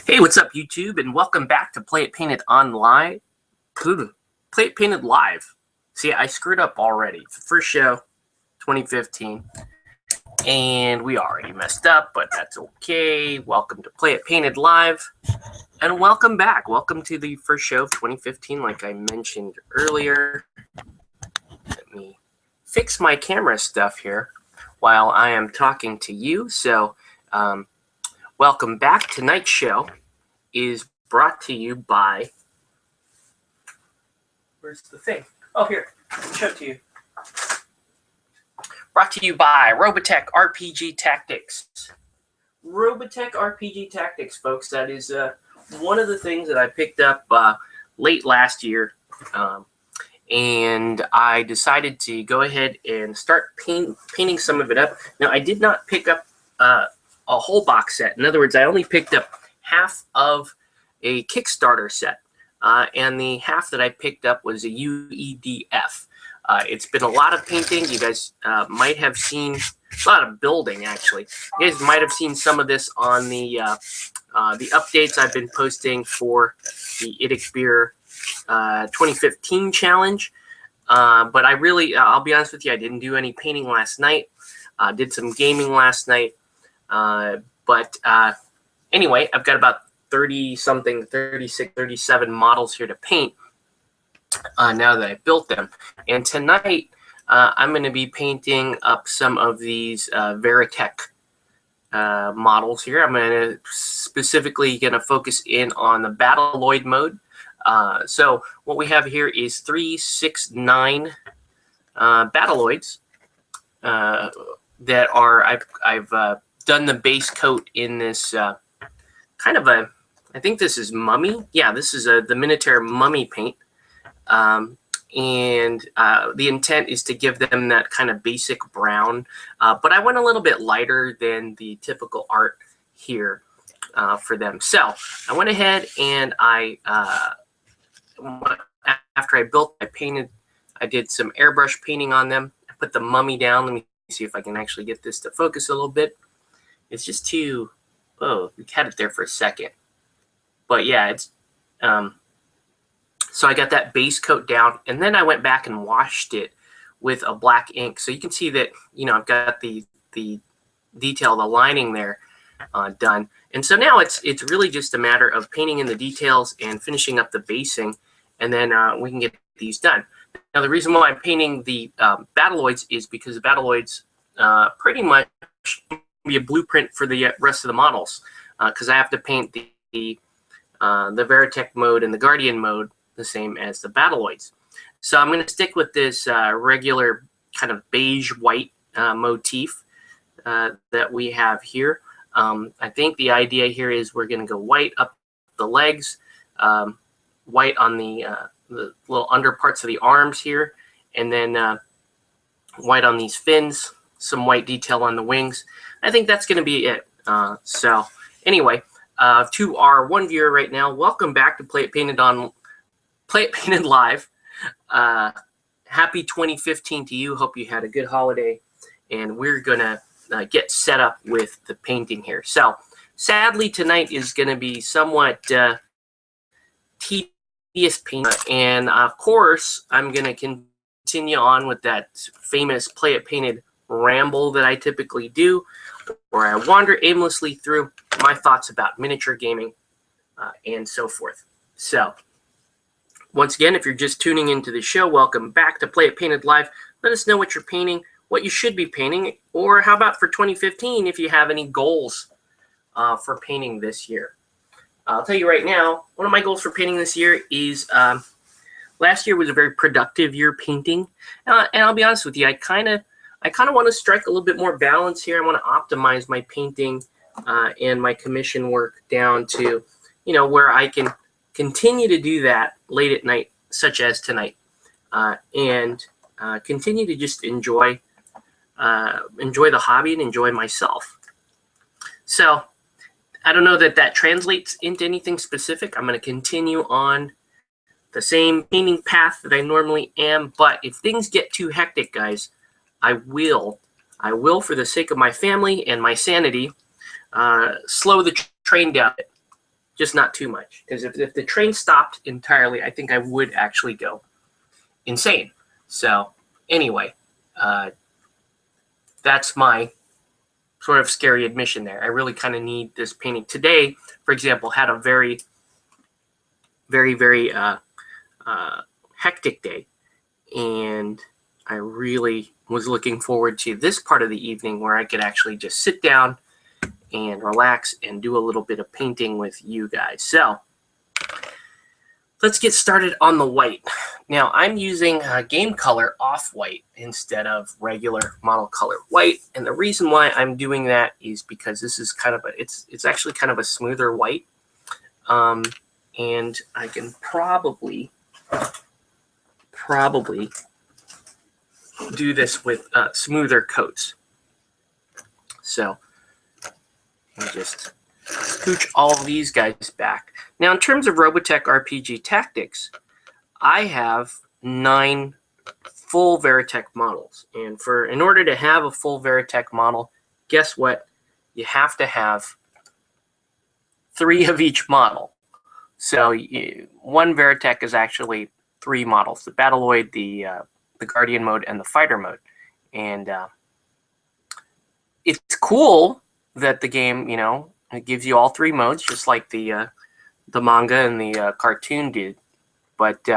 Hey, what's up, YouTube, and welcome back to Play It Painted Online. Play It Painted Live. See, I screwed up already. First show, 2015, and we already messed up, but that's okay. Welcome to Play It Painted Live, and welcome back. Welcome to the first show of 2015, like I mentioned earlier. Let me fix my camera stuff here while I am talking to you. So, welcome back. Tonight's show is brought to you by... Where's the thing? Oh, here. I'll show it to you. Brought to you by Robotech RPG Tactics. Robotech RPG Tactics, folks. That is one of the things that I picked up late last year. And I decided to go ahead and start painting some of it up. Now, I did not pick up a whole box set. In other words, I only picked up half of a Kickstarter set, and the half that I picked up was a UEDF. It's been a lot of painting. You guys might have seen a lot of building, actually. You guys might have seen some of this on the updates I've been posting for the Idic Beer 2015 challenge. But I really, I'll be honest with you, I didn't do any painting last night. Did some gaming last night. Anyway, I've got about 30-something, 36, 37 models here to paint now that I built them. And tonight, I'm going to be painting up some of these Veritech models here. I'm going to specifically focus in on the Battloid mode. So what we have here is 3, 6, 9 Battloids that are, I've done the base coat in this kind of a, I think this is mummy. Yeah, this is the Minotaur mummy paint. And the intent is to give them that kind of basic brown. But I went a little bit lighter than the typical art here for them. So I went ahead and after I built, I did some airbrush painting on them. I put the mummy down. Let me see if I can actually get this to focus a little bit. It's just too, oh, we had it there for a second. But yeah, it's, so I got that base coat down, and then I went back and washed it with a black ink. So you can see that, I've got the detail, the lining there done. And so now it's really just a matter of painting in the details and finishing up the basing, and then we can get these done. Now, the reason why I'm painting the Battloids is because the Battloids pretty much be a blueprint for the rest of the models, because I have to paint the Veritech mode and the Guardian mode the same as the Battloids. So I'm going to stick with this regular kind of beige white motif that we have here. I think the idea here is we're going to go white up the legs, white on the little under parts of the arms here, and then white on these fins, some white detail on the wings. I think that's going to be it. So anyway, to our one viewer right now, welcome back to Play It Painted Live. Happy 2015 to you. Hope you had a good holiday, and we're gonna get set up with the painting here. So sadly, tonight is going to be somewhat tedious painting, and of course, I'm going to continue on with that famous Play It Painted ramble that I typically do, where I wander aimlessly through my thoughts about miniature gaming and so forth. So, once again, if you're just tuning into the show, welcome back to Play It Painted Live. Let us know what you're painting, what you should be painting, or how about for 2015 if you have any goals for painting this year. I'll tell you right now, one of my goals for painting this year is, last year was a very productive year painting, and I'll be honest with you, I kind of want to strike a little bit more balance here. I want to optimize my painting and my commission work down to, where I can continue to do that late at night, such as tonight, and continue to just enjoy the hobby and enjoy myself. So I don't know that translates into anything specific. I'm going to continue on the same painting path that I normally am, but if things get too hectic, guys, I will, for the sake of my family and my sanity, slow the train down. just not too much. Because if the train stopped entirely, I think I would actually go insane. So anyway, that's my sort of scary admission there. I really kind of need this painting. Today, for example, had a very, very, very hectic day. And I really was looking forward to this part of the evening where I could actually just sit down and relax and do a little bit of painting with you guys. So let's get started on the white. Now I'm using Game Color Off-White instead of regular Model Color White. And the reason why I'm doing that is because this is kind of it's actually kind of a smoother white. And I can probably do this with smoother coats. So let me just scooch all of these guys back. Now, in terms of Robotech RPG Tactics, I have 9 full Veritech models. And in order to have a full Veritech model, guess what? You have to have 3 of each model. So one Veritech is actually 3 models: the Battloid, the Guardian mode, and the Fighter mode. And it's cool that the game, it gives you all 3 modes, just like the manga and the cartoon did. But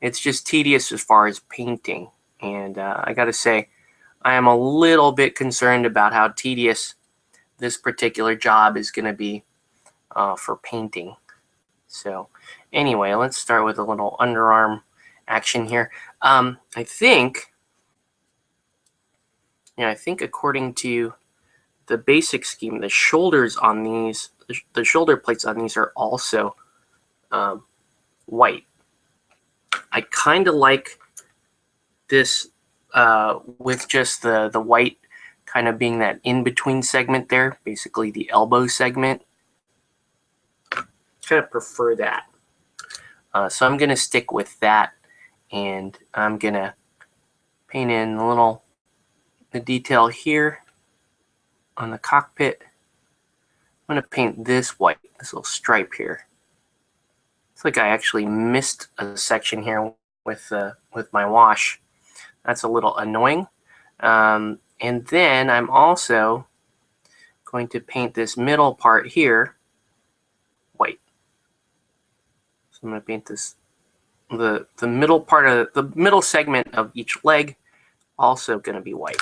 it's just tedious as far as painting. And I got to say, I am a little bit concerned about how tedious this particular job is going to be for painting. So anyway, let's start with a little underarm action here. I think according to the basic scheme, the shoulders on these, the shoulder plates on these are also white. I kind of like this with just the white kind of being that in-between segment there, basically the elbow segment. Kind of prefer that. So I'm going to stick with that, and I'm going to paint in the detail here on the cockpit. I'm going to paint this white, this little stripe here. It's like I actually missed a section here with my wash. That's a little annoying. And then I'm also going to paint this middle part here white. So I'm going to paint this, the middle part of the middle segment of each leg, also going to be white.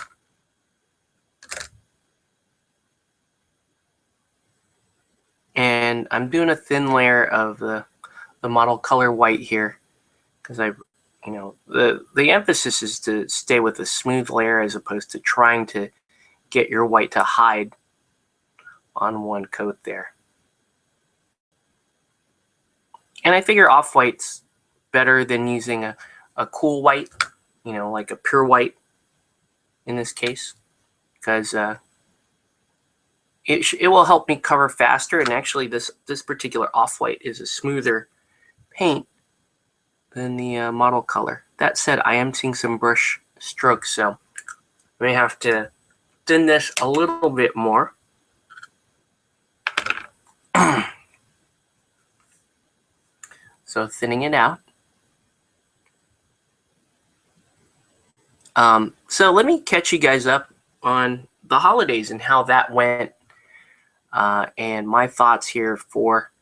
And I'm doing a thin layer of the Model Color White here because the emphasis is to stay with a smooth layer as opposed to trying to get your white to hide on one coat there. And I figure off-white's better than using a cool white, like a pure white in this case, because it will help me cover faster. And actually, this particular off-white is a smoother paint than the Model Color. That said, I am seeing some brush strokes, so I may have to thin this a little bit more. So thinning it out. So let me catch you guys up on the holidays and how that went, and my thoughts here for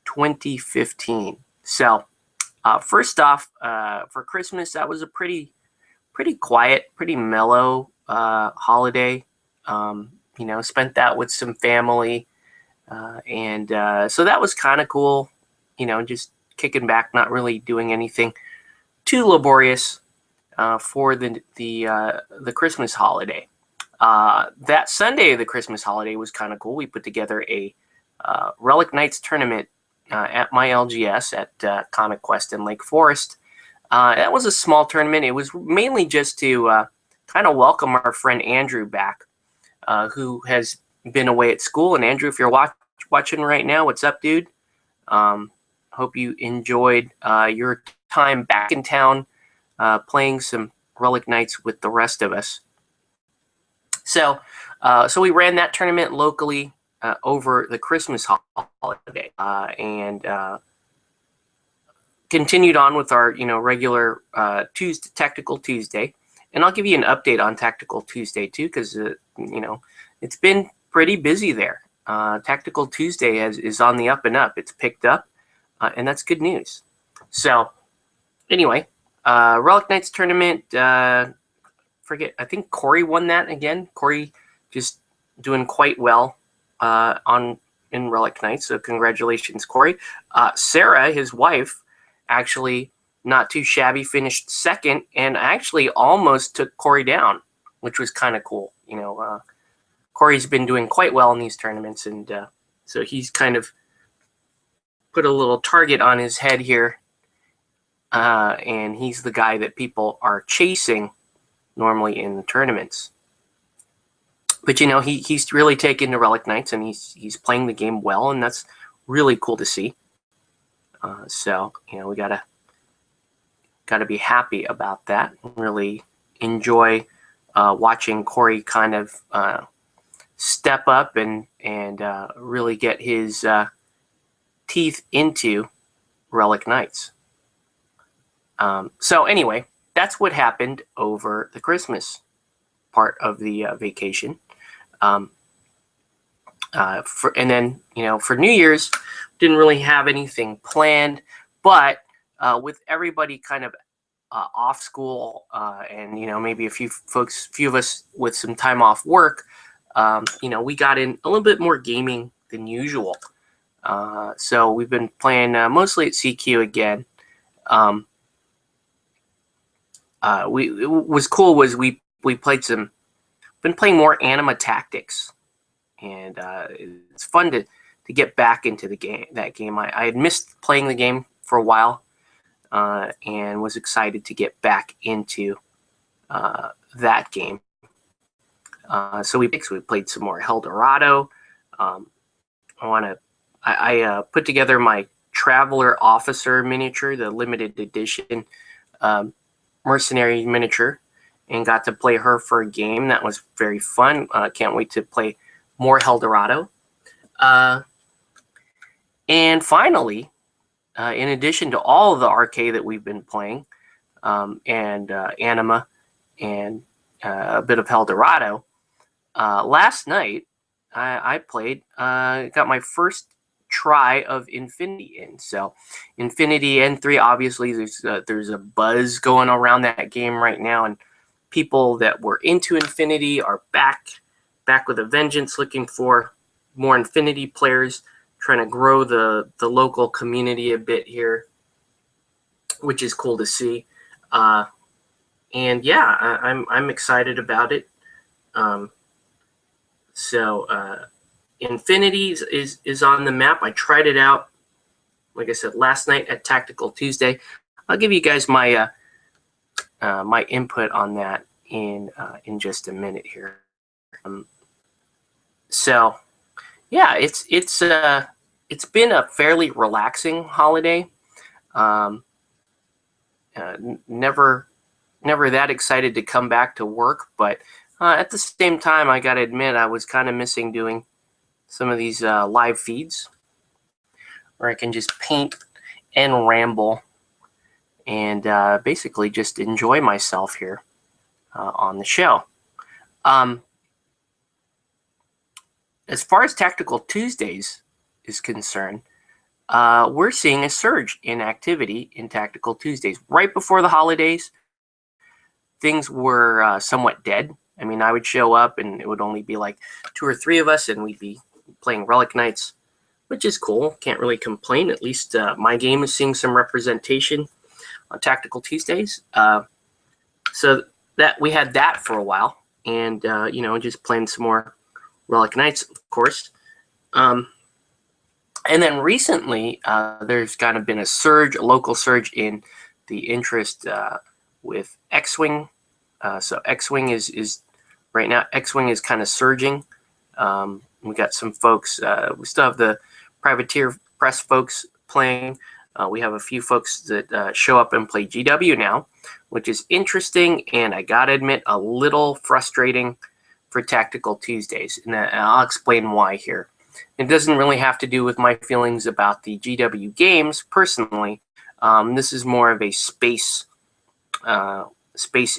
2015. So first off, for Christmas, that was a pretty quiet, pretty mellow holiday. Spent that with some family, and so that was kind of cool. Just kicking back, not really doing anything too laborious for the Christmas holiday. That Sunday of the Christmas holiday was kind of cool. We put together a Relic Knights tournament at my LGS at Comic Quest in Lake Forest. That was a small tournament. It was mainly just to kind of welcome our friend Andrew back, who has been away at school. And Andrew, if you're watching right now, what's up, dude? Hope you enjoyed your time back in town playing some Relic Knights with the rest of us. So we ran that tournament locally. over the Christmas holiday, and continued on with our regular Tuesday, Tactical Tuesday. And I'll give you an update on Tactical Tuesday too, because it's been pretty busy there. Tactical Tuesday is on the up and up. It's picked up, and that's good news. So anyway, Relic Knights tournament. I think Corey won that again. Corey just doing quite well in Relic Knights. So congratulations, Corey. Sarah, his wife, actually not too shabby, finished second, and actually almost took Corey down, which was kind of cool. Corey's been doing quite well in these tournaments, and so he's kind of put a little target on his head here, and he's the guy that people are chasing normally in the tournaments. But he's really taken to Relic Knights, and he's playing the game well, and that's really cool to see. So we gotta be happy about that. Really enjoy watching Corey kind of step up and really get his teeth into Relic Knights. So anyway, that's what happened over the Christmas part of the vacation. And then for New Year's, didn't really have anything planned, but with everybody kind of off school, and maybe a few of us with some time off work, we got in a little bit more gaming than usual. So we've been playing mostly at CQ again. It was cool was we played been playing more Anima Tactics, and it's fun to get back into that game. I had missed playing the game for a while, and was excited to get back into that game. So we played some more Eldorado. I put together my Traveler Officer miniature, the limited edition mercenary miniature, and got to play her for a game. That was very fun. Can't wait to play more Eldorado. And finally, in addition to all of the arcade that we've been playing, and Anima, and a bit of Eldorado, last night I played, got my first try of Infinity in. So Infinity N3, obviously there's a buzz going around that game right now, and people that were into Infinity are back with a vengeance, looking for more Infinity players, trying to grow the local community a bit here, which is cool to see. And yeah, I'm excited about it. So Infinity is on the map. I tried it out, like I said, last night at Tactical Tuesday. I'll give you guys my my input on that in just a minute here. So yeah, it's been a fairly relaxing holiday. Never that excited to come back to work, but at the same time, I gotta admit I was kind of missing doing some of these live feeds where I can just paint and ramble and basically just enjoy myself here on the show. As far as Tactical Tuesdays is concerned, we're seeing a surge in activity in Tactical Tuesdays. Right before the holidays, things were somewhat dead. I mean, I would show up and it would only be like 2 or 3 of us, and we'd be playing Relic Knights, which is cool. Can't really complain. At least my game is seeing some representation on Tactical Tuesdays. So that we had that for a while, and just playing some more Relic Knights, of course. And then recently, there's kind of been a local surge in the interest with X-Wing. So X-Wing is right now, X-Wing is kind of surging. We got some folks, we still have the Privateer Press folks playing. We have a few folks that show up and play GW now, which is interesting, and I gotta admit, a little frustrating for Tactical Tuesdays. And I'll explain why here. It doesn't really have to do with my feelings about the GW games personally. This is more of a space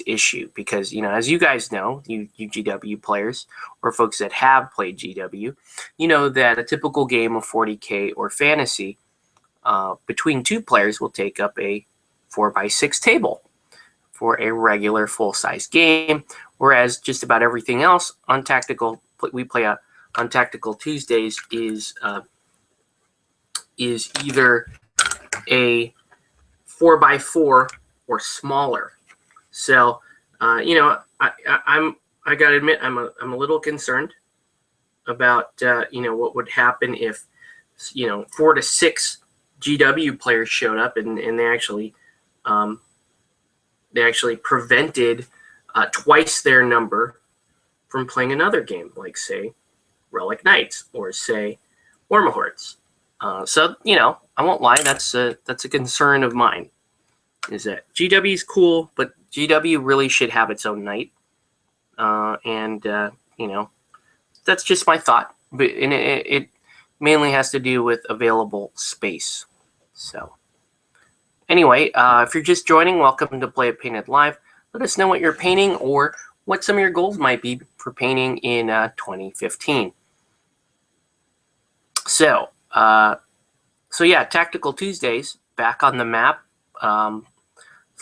issue because, as you guys know, you GW players or folks that have played GW, you know that a typical game of 40K or fantasy between two players will take up a 4x6 table for a regular full-size game, whereas just about everything else on Tactical we play on Tactical Tuesdays is either a 4x4 or smaller. So, I gotta admit I'm a little concerned about what would happen if 4 to 6 GW players showed up and they actually prevented twice their number from playing another game, like say Relic Knights or say Warmahordes. So I won't lie, that's a concern of mine. Is that GW is cool, but GW really should have its own night, and that's just my thought. But it mainly has to do with available space. So anyway, if you're just joining, welcome to Play It Painted Live. Let us know what you're painting or what some of your goals might be for painting in 2015. So yeah, Tactical Tuesdays back on the map.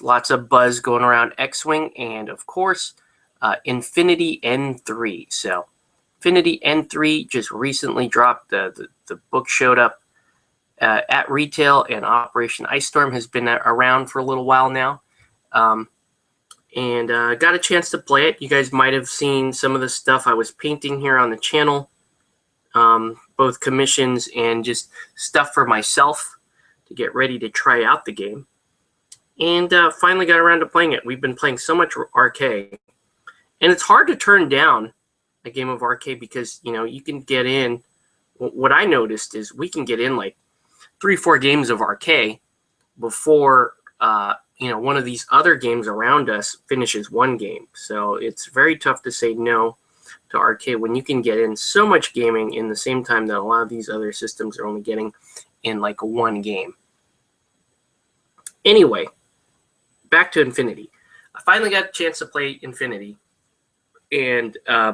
Lots of buzz going around X-Wing and, of course, Infinity N3. So Infinity N3 just recently dropped. The book showed up at retail, and Operation Ice Storm has been around for a little while now. And got a chance to play it. You guys might have seen some of the stuff I was painting here on the channel, both commissions and just stuff for myself to get ready to try out the game. And finally got around to playing it. We've been playing so much RK, and it's hard to turn down a game of RK because you can get in. What I noticed is we can get in like 3-4 games of RK before one of these other games around us finishes one game. So it's very tough to say no to RK when you can get in so much gaming in the same time that a lot of these other systems are only getting in like one game. Anyway, back to Infinity. I finally got a chance to play Infinity, and I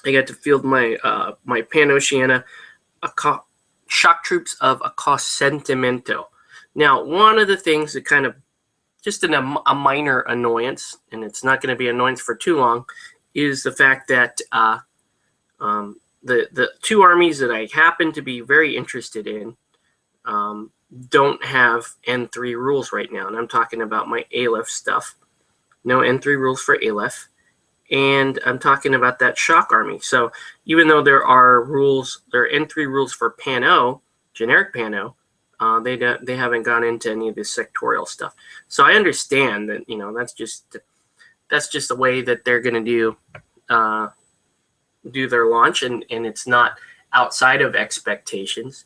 got to field my my Pan-Oceania Shock Troops of Accosentimento. Now, one of the things that kind of just a minor annoyance, and it's not going to be annoyance for too long, is the fact that the two armies that I happen to be very interested in don't have N3 rules right now, and I'm talking about my Aleph stuff. No N3 rules for Aleph, and I'm talking about that Shock army. So even though there are N3 rules for Pano, generic Pano, they haven't gone into any of this sectorial stuff. So I understand that that's just the way that they're going to do their launch, and it's not outside of expectations.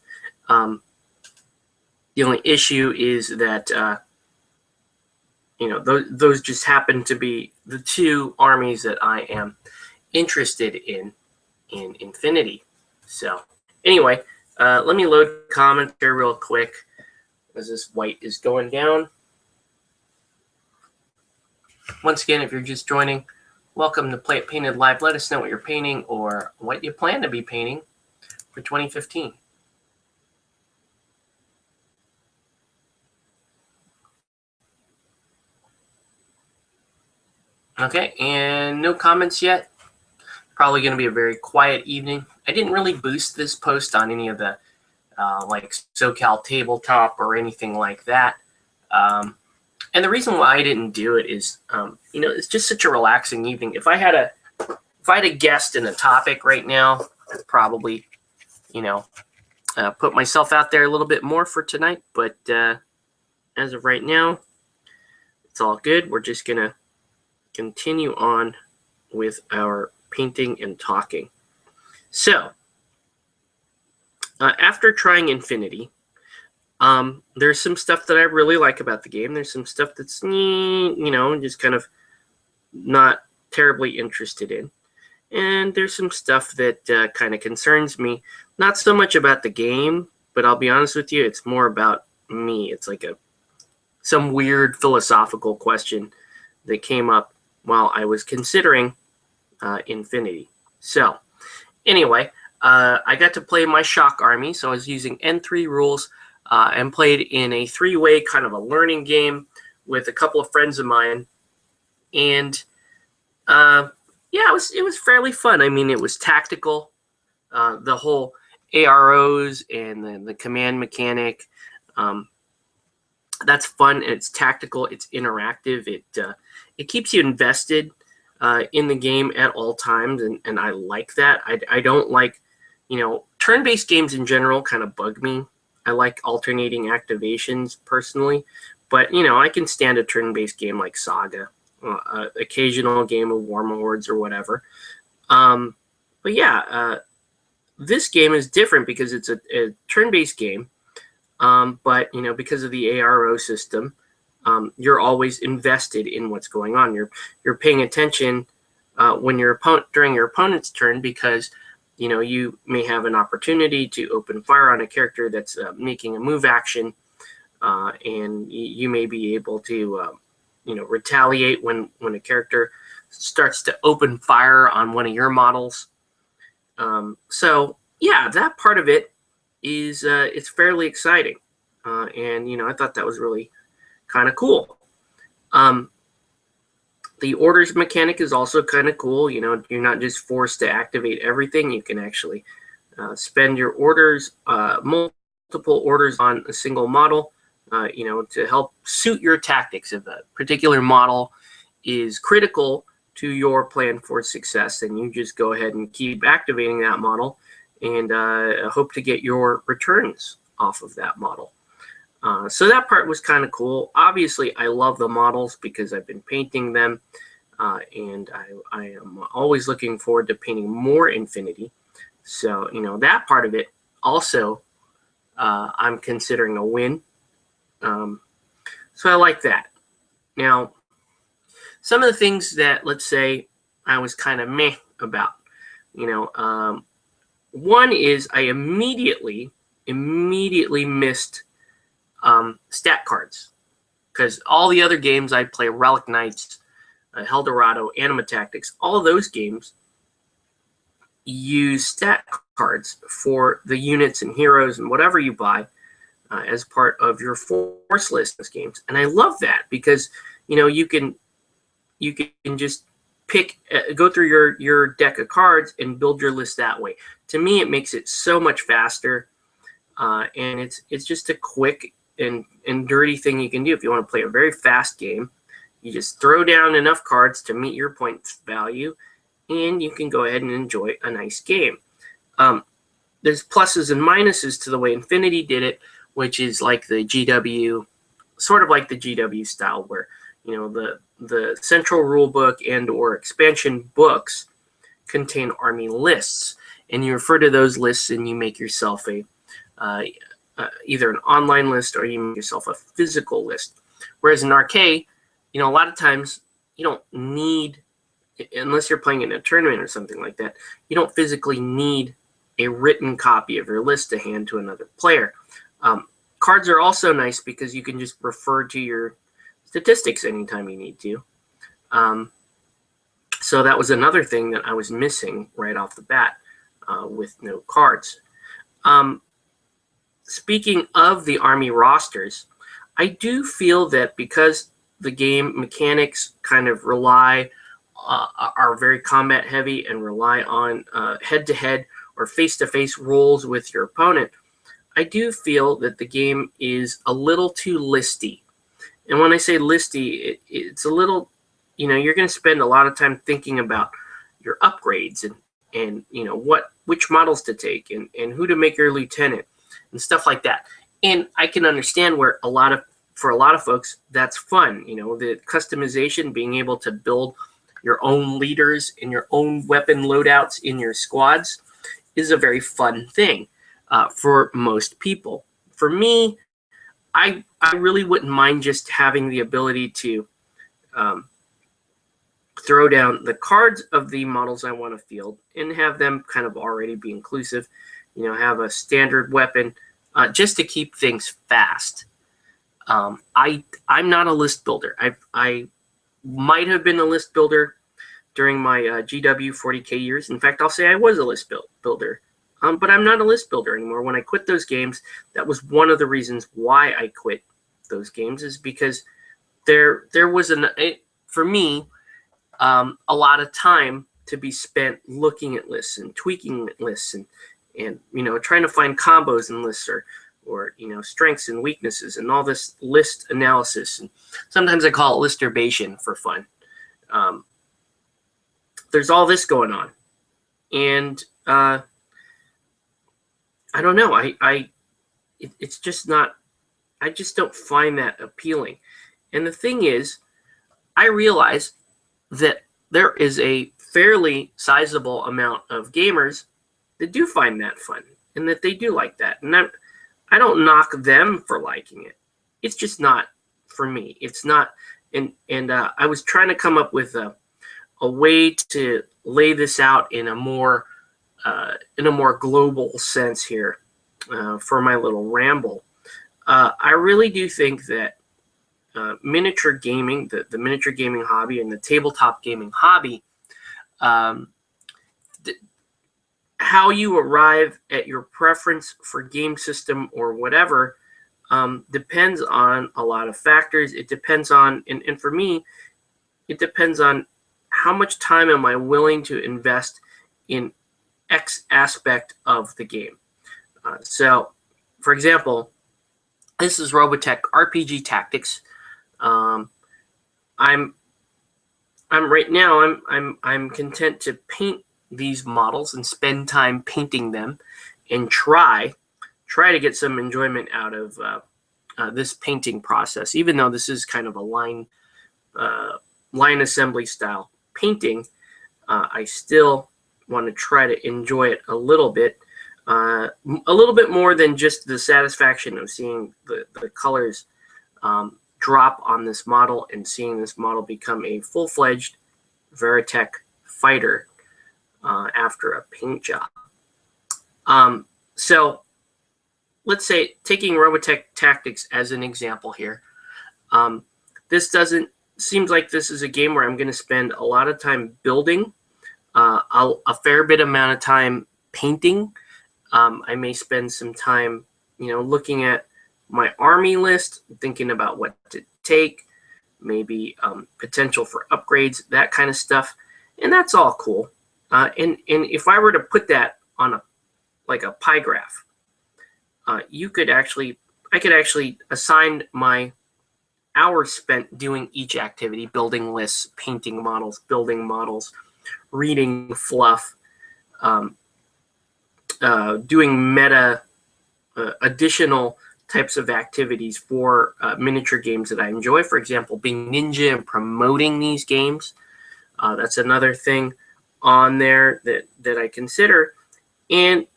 The only issue is that those just happen to be the two armies that I am interested in Infinity. So anyway, let me load comments here real quick as this white is going down. Once again, if you're just joining, welcome to Play It Painted Live. Let us know what you're painting or what you plan to be painting for 2015. Okay, and no comments yet. Probably going to be a very quiet evening. I didn't really boost this post on any of the like SoCal Tabletop or anything like that. And the reason why I didn't do it is, it's just such a relaxing evening. If I had a guest and a topic right now, I'd probably, put myself out there a little bit more for tonight. But as of right now, it's all good. We're just gonna continue on with our painting and talking. So after trying Infinity, there's some stuff that I really like about the game. There's some stuff that's just kind of not terribly interested in. And there's some stuff that kind of concerns me. Not so much about the game, but I'll be honest with you, it's more about me. It's like some weird philosophical question that came up while I was considering Infinity. So anyway, I got to play my Shock Army. So I was using N3 rules and played in a 3-way kind of a learning game with a couple of friends of mine. And yeah, it was fairly fun. I mean, it was tactical. The whole AROs and the command mechanic, that's fun. And it's tactical. It's interactive. It keeps you invested in the game at all times, and I like that. I don't like, turn-based games in general kind of bug me. I like alternating activations personally, but I can stand a turn-based game like Saga. Occasional game of Warlords or whatever. But yeah, this game is different because it's a turn-based game. But because of the ARO system, you're always invested in what's going on. You're paying attention when during your opponent's turn, because you may have an opportunity to open fire on a character that's making a move action, and you may be able to retaliate when a character starts to open fire on one of your models. So yeah, that part of it is it's fairly exciting, and I thought that was really kind of cool. The orders mechanic is also kind of cool. You're not just forced to activate everything. You can actually spend your orders, multiple orders on a single model, to help suit your tactics. If a particular model is critical to your plan for success, then you just go ahead and keep activating that model and hope to get your returns off of that model. So that part was kind of cool. Obviously, I love the models because I've been painting them, and I am always looking forward to painting more Infinity. So, that part of it also I'm considering a win. So I like that. Now, some of the things that, let's say, I was kind of meh about, one is I immediately missed stat cards, because all the other games I play, Relic Knights, Eldorado, Anima Tactics, all of those games use stat cards for the units and heroes and whatever you buy as part of your force list in those games. And I love that because you can just pick, go through your deck of cards and build your list that way. To me, it makes it so much faster, and it's just a quick and dirty thing you can do if you want to play a very fast game. You just throw down enough cards to meet your points value, and you can go ahead and enjoy a nice game. There's pluses and minuses to the way Infinity did it, which is like the GW, sort of like the GW style, where the central rule book and or expansion books contain army lists, and you refer to those lists and you make yourself either an online list or you make yourself a physical list. Whereas in Arcade, a lot of times you don't need, unless you're playing in a tournament or something like that, you don't physically need a written copy of your list to hand to another player. Cards are also nice because you can just refer to your statistics anytime you need to. So that was another thing that I was missing right off the bat with no cards. Speaking of the army rosters, I do feel that because the game mechanics kind of are very combat heavy and rely on head-to-head or face-to-face rolls with your opponent, I do feel that the game is a little too listy. And when I say listy, it's a little, you're going to spend a lot of time thinking about your upgrades and which models to take and who to make your lieutenant and stuff like that. And I can understand where for a lot of folks, that's fun. The customization, being able to build your own leaders and your own weapon loadouts in your squads is a very fun thing for most people. For me, I really wouldn't mind just having the ability to throw down the cards of the models I want to field and have them kind of already be inclusive. Have a standard weapon just to keep things fast. I'm not a list builder. I might have been a list builder during my GW 40K years. In fact, I'll say I was a list builder. But I'm not a list builder anymore. When I quit those games, that was one of the reasons why I quit those games, is because there was for me a lot of time to be spent looking at lists and tweaking lists and trying to find combos in lists or strengths and weaknesses and all this list analysis. And sometimes I call it listurbation for fun. There's all this going on, and I don't know. It's just not. I just don't find that appealing. And the thing is, I realize that there is a fairly sizable amount of gamers that do find that fun and that they do like that. And I don't knock them for liking it. It's just not for me. It's not. And I was trying to come up with a way to lay this out in a more global sense here for my little ramble. I really do think that miniature gaming, the miniature gaming hobby and the tabletop gaming hobby, how you arrive at your preference for game system or whatever depends on a lot of factors. It depends on, and for me, it depends on how much time am I willing to invest in X aspect of the game. So, for example, this is Robotech RPG Tactics. I'm right now. I'm content to paint these models and spend time painting them, and try to get some enjoyment out of this painting process. Even though this is kind of a line assembly style painting, I still want to try to enjoy it a little bit more than just the satisfaction of seeing the colors drop on this model and seeing this model become a full-fledged Veritech fighter after a paint job. So let's say, taking Robotech Tactics as an example here, seems like this is a game where I'm going to spend a lot of time building, a fair bit amount of time painting. I may spend some time, looking at my army list, thinking about what to take, maybe potential for upgrades, that kind of stuff, and that's all cool. And if I were to put that on a pie graph, I could actually assign my hours spent doing each activity: building lists, painting models, building models, reading fluff, doing meta additional types of activities for miniature games that I enjoy. For example, being ninja and promoting these games. That's another thing on there that I consider. And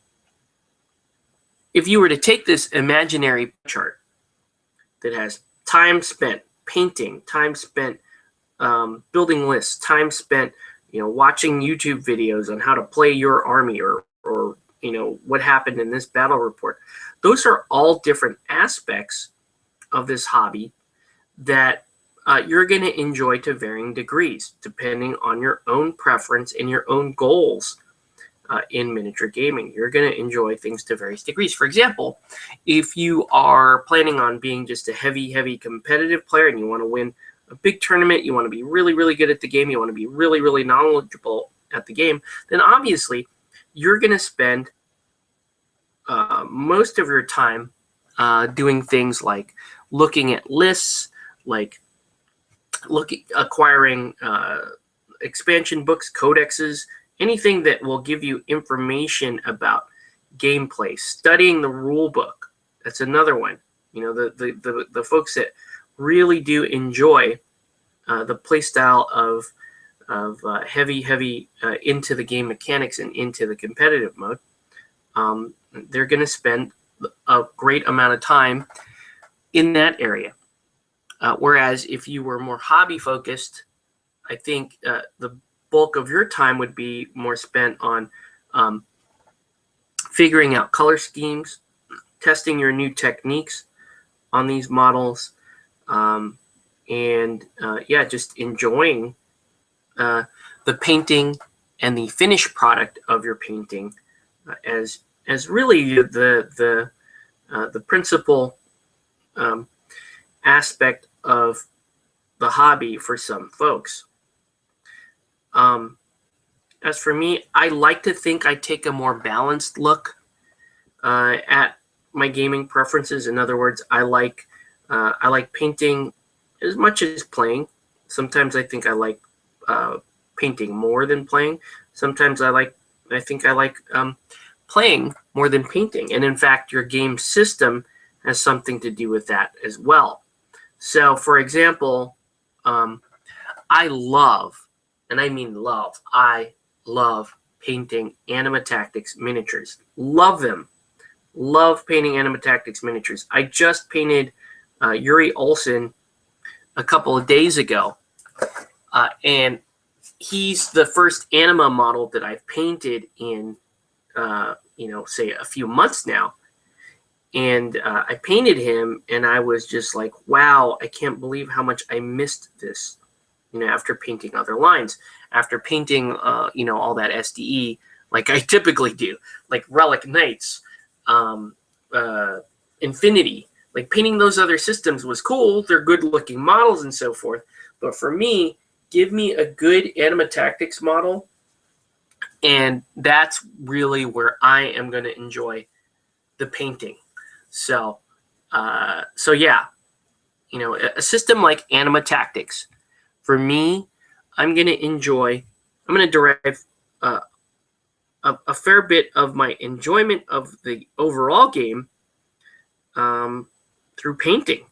if you were to take this imaginary chart that has time spent painting, time spent building lists, time spent watching YouTube videos on how to play your army, or what happened in this battle report, those are all different aspects of this hobby that you're going to enjoy to varying degrees, depending on your own preference and your own goals in miniature gaming. You're going to enjoy things to various degrees. For example, if you are planning on being just a heavy competitive player and you want to win a big tournament, you want to be really, really good at the game, you want to be really, really knowledgeable at the game, then obviously you're going to spend most of your time doing things like looking at lists, like acquiring expansion books, codexes, anything that will give you information about gameplay, studying the rule book. That's another one. The folks that really do enjoy the play style of heavy into the game mechanics and into the competitive mode, they're going to spend a great amount of time in that area. Whereas if you were more hobby focused, I think the bulk of your time would be more spent on figuring out color schemes, testing your new techniques on these models, and just enjoying the painting and the finished product of your painting as really the principal aspect of the hobby for some folks. As for me, I like to think I take a more balanced look at my gaming preferences. In other words, I like painting as much as playing. Sometimes I think I like painting more than playing. Sometimes I think I like playing more than painting. And in fact, your game system has something to do with that as well. So, for example, I love, and I mean love, I love painting Anima Tactics miniatures. Love them. Love painting Anima Tactics miniatures. I just painted Yuri Olson a couple of days ago, and he's the first Anima model that I've painted in, say a few months now. And I painted him, and I was just like, wow, I can't believe how much I missed this, after painting other lines, after painting, all that SDE, like I typically do, like Relic Knights, Infinity. Like painting those other systems was cool. They're good-looking models and so forth. But for me, give me a good Anima Tactics model, and that's really where I am going to enjoy the painting. So yeah, a system like Anima Tactics, for me, I'm going to derive a fair bit of my enjoyment of the overall game through painting,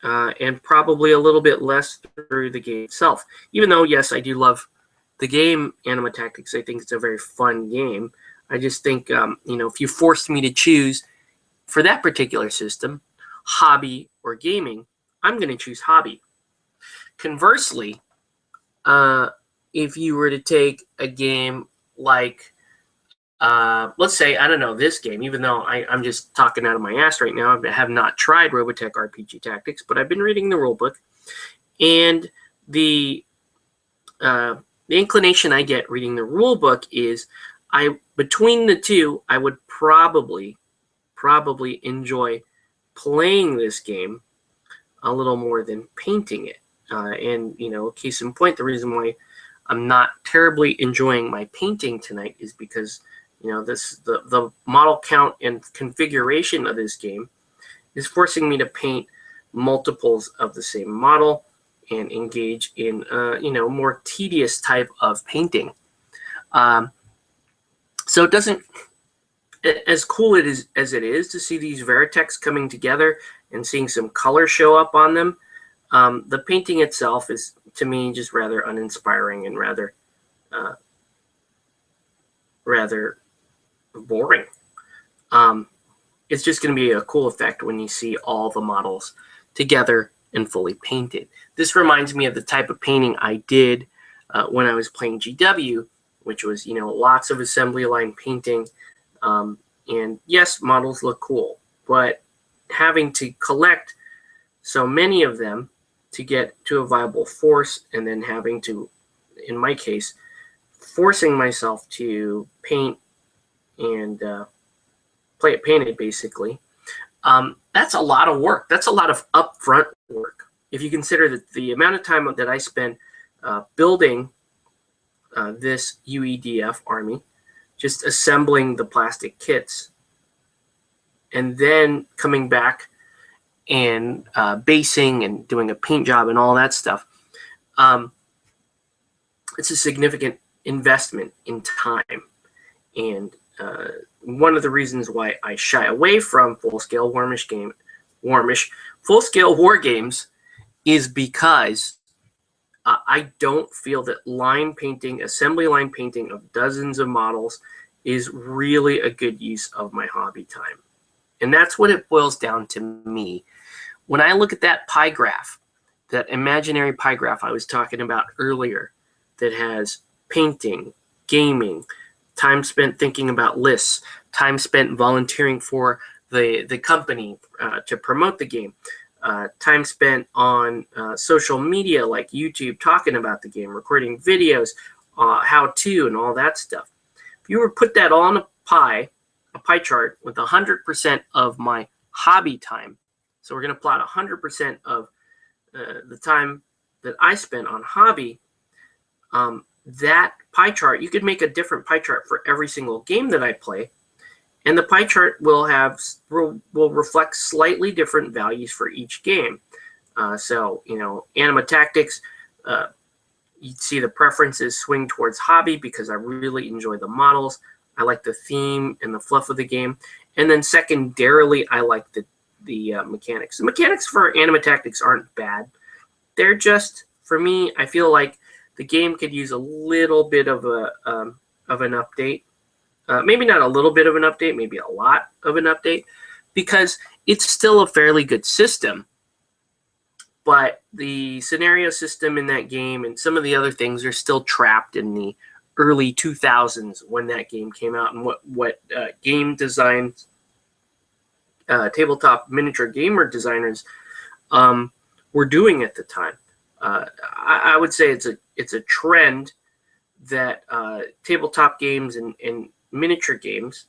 and probably a little bit less through the game itself. Even though, yes, I do love the game Anima Tactics. I think it's a very fun game. I just think, if you forced me to choose for that particular system, hobby or gaming, I'm going to choose hobby. Conversely, if you were to take a game like, let's say, I don't know, this game, even though I'm just talking out of my ass right now, I have not tried Robotech RPG Tactics, but I've been reading the rulebook, and the inclination I get reading the rulebook is between the two, I would probably enjoy playing this game a little more than painting it. And, case in point, the reason why I'm not terribly enjoying my painting tonight is because, the model count and configuration of this game is forcing me to paint multiples of the same model and engage in, more tedious type of painting. So it doesn't, as cool as it is to see these Veritex coming together and seeing some color show up on them, the painting itself is, to me, just rather uninspiring and rather boring. It's just going to be a cool effect when you see all the models together and fully painted. This reminds me of the type of painting I did when I was playing GW, which was, lots of assembly line painting. And yes, models look cool, but having to collect so many of them to get to a viable force, and then having to, in my case, forcing myself to paint and play it painted, basically, that's a lot of work. That's a lot of upfront work. If you consider that the amount of time that I spent building this UEDF army, just assembling the plastic kits, and then coming back and basing and doing a paint job and all that stuff, it's a significant investment in time. And one of the reasons why I shy away from full-scale full-scale war games is because I don't feel that line painting, assembly line painting of dozens of models is really a good use of my hobby time. And that's what it boils down to me. When I look at that pie graph, that imaginary pie graph I was talking about earlier that has painting, gaming, time spent thinking about lists, time spent volunteering for the company to promote the game, time spent on social media like YouTube talking about the game, recording videos, how-to, and all that stuff. If you were to put that all on a pie chart with 100% of my hobby time, so we're going to plot 100% of the time that I spent on hobby, that pie chart, you could make a different pie chart for every single game that I play, and the pie chart will reflect slightly different values for each game. So, Anima Tactics, you'd see the preferences swing towards hobby because I really enjoy the models. I like the theme and the fluff of the game. And then secondarily, I like the mechanics. The mechanics for Anima Tactics aren't bad. They're just, for me, I feel like the game could use a little bit of an update. Maybe not a little bit of an update, maybe a lot of an update, because it's still a fairly good system. But the scenario system in that game and some of the other things are still trapped in the early 2000s when that game came out, and what game designs, tabletop miniature gamer designers were doing at the time. I would say it's a trend that tabletop games and miniature games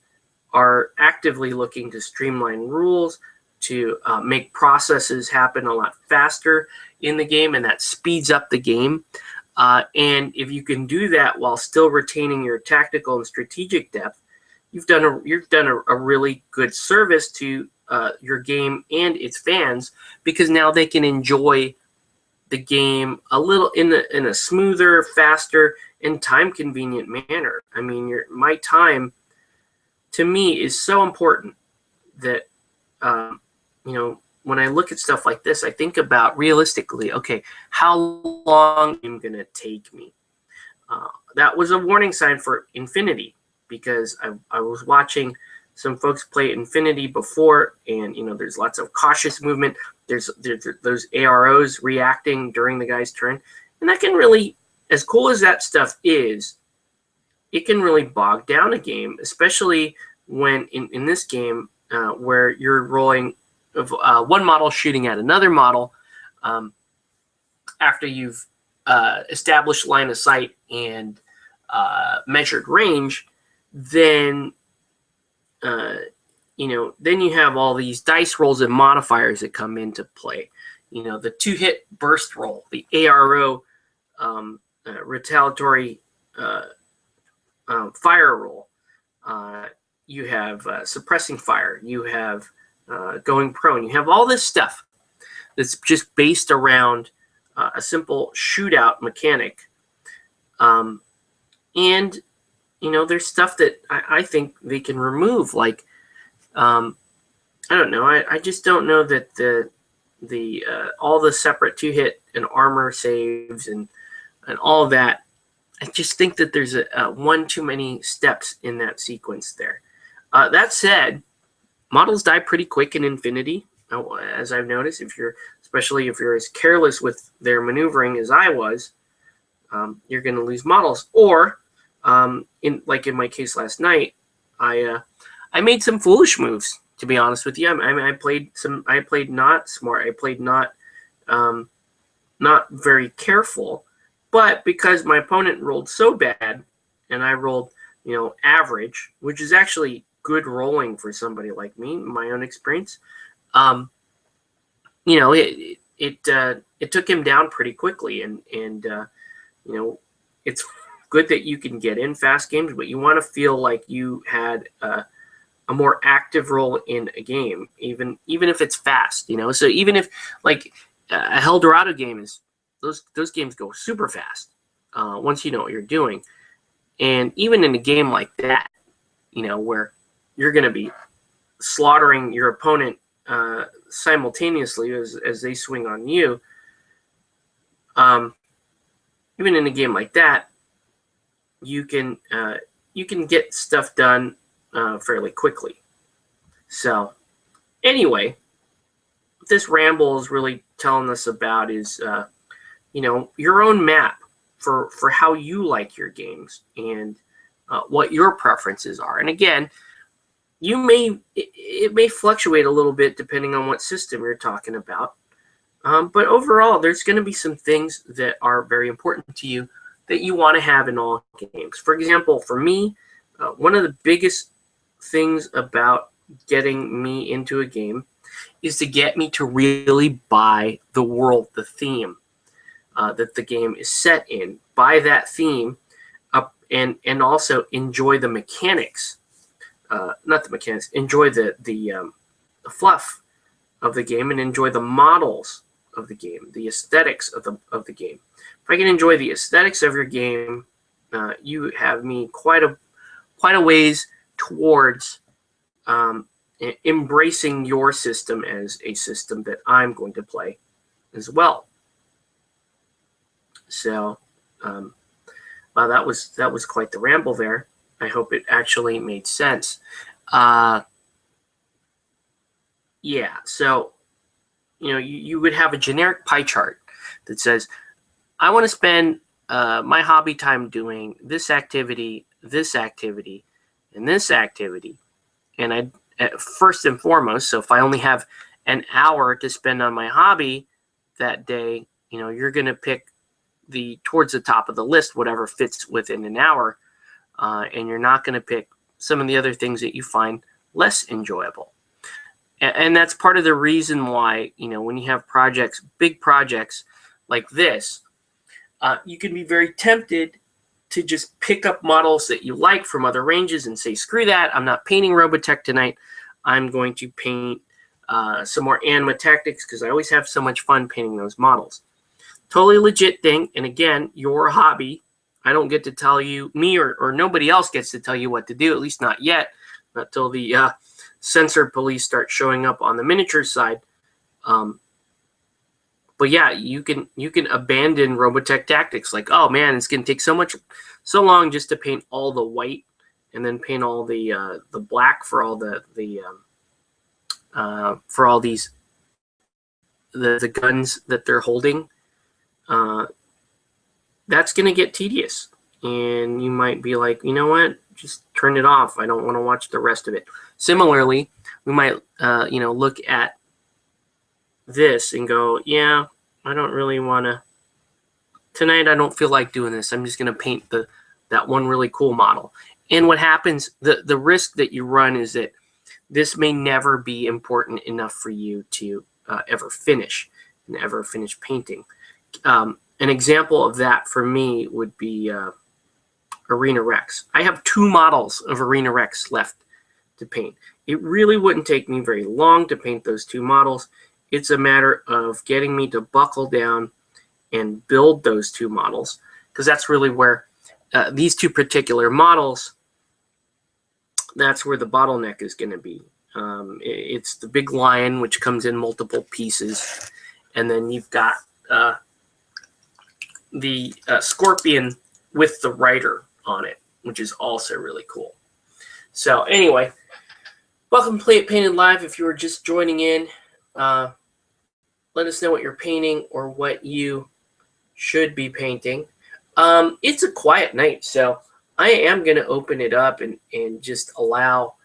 are actively looking to streamline rules, to make processes happen a lot faster in the game, and that speeds up the game. And if you can do that while still retaining your tactical and strategic depth, you've done a really good service to your game and its fans, because now they can enjoy the game a little in a smoother, faster, and time convenient manner. I mean, my time to me is so important that when I look at stuff like this, I think about realistically, okay, how long is it going to take me? That was a warning sign for Infinity, because I was watching some folks play Infinity before, and there's lots of cautious movement. There's those AROs reacting during the guy's turn, and that can really, as cool as that stuff is, it can really bog down a game, especially when in this game where you're rolling one model shooting at another model after you've established line of sight and measured range. Then then you have all these dice rolls and modifiers that come into play. The 2-hit burst roll, the ARO retaliatory fire roll. You have suppressing fire. You have going prone. You have all this stuff that's just based around a simple shootout mechanic. And there's stuff that I think they can remove, like I don't know. I just don't know that the all the separate 2-hit and armor saves and all of that. I just think that there's one too many steps in that sequence there. That said, models die pretty quick in Infinity, as I've noticed. Especially if you're as careless with their maneuvering as I was, you're going to lose models. Or in my case last night, I made some foolish moves. To be honest with you, I played not smart. I played not very careful. But because my opponent rolled so bad, and I rolled average, which is actually good rolling for somebody like me, in my own experience, it took him down pretty quickly, and it's good that you can get in fast games, but you want to feel like you had a more active role in a game, even if it's fast. So even if like a Eldorado game is, those games go super fast once you know what you're doing, and even in a game like that, where you're going to be slaughtering your opponent simultaneously as they swing on you. Even in a game like that, you can get stuff done fairly quickly. So anyway, this ramble is really telling us about is, your own map for how you like your games and what your preferences are. And again, it may fluctuate a little bit depending on what system you're talking about. But overall, there's going to be some things that are very important to you that you want to have in all games. For example, for me, one of the biggest things about getting me into a game is to get me to really buy the world, the theme that the game is set in, buy that theme, and also enjoy the mechanics. Not the mechanics, enjoy the fluff of the game and enjoy the models of the game, the aesthetics of the game. If I can enjoy the aesthetics of your game, you have me quite a ways towards embracing your system as a system that I'm going to play as well. So, wow, that was quite the ramble there. I hope it actually made sense. Yeah, so you would have a generic pie chart that says, I want to spend my hobby time doing this activity, and this activity. And first and foremost, so if I only have an hour to spend on my hobby that day, you're going to pick towards the top of the list, whatever fits within an hour. And you're not going to pick some of the other things that you find less enjoyable. And that's part of the reason why, when you have projects, big projects like this, you can be very tempted to just pick up models that you like from other ranges and say, screw that, I'm not painting Robotech tonight. I'm going to paint some more Anima Tactics because I always have so much fun painting those models. Totally legit thing. And again, your hobby. I don't get to tell you, me or nobody else gets to tell you what to do, at least not yet, not till the censor police start showing up on the miniature side. But yeah, you can abandon Robotech Tactics. Like, oh man, it's going to take so long just to paint all the white and then paint all the black for all for all these the guns that they're holding. That's going to get tedious. And you might be like, you know what? Just turn it off. I don't want to watch the rest of it. Similarly, we might, look at this and go, yeah, I don't really want to. Tonight, I don't feel like doing this. I'm just going to paint that one really cool model. And what happens, the risk that you run is that this may never be important enough for you to ever finish painting. An example of that for me would be Arena Rex. I have 2 models of Arena Rex left to paint. It really wouldn't take me very long to paint those 2 models. It's a matter of getting me to buckle down and build those 2 models, because that's really where these 2 particular models, that's where the bottleneck is going to be. It's the big lion, which comes in multiple pieces, and then you've got the scorpion with the rider on it, which is also really cool. So anyway, welcome to Play It Painted Live. If you were just joining in, let us know what you're painting or what you should be painting. It's a quiet night, so I am going to open it up and just allow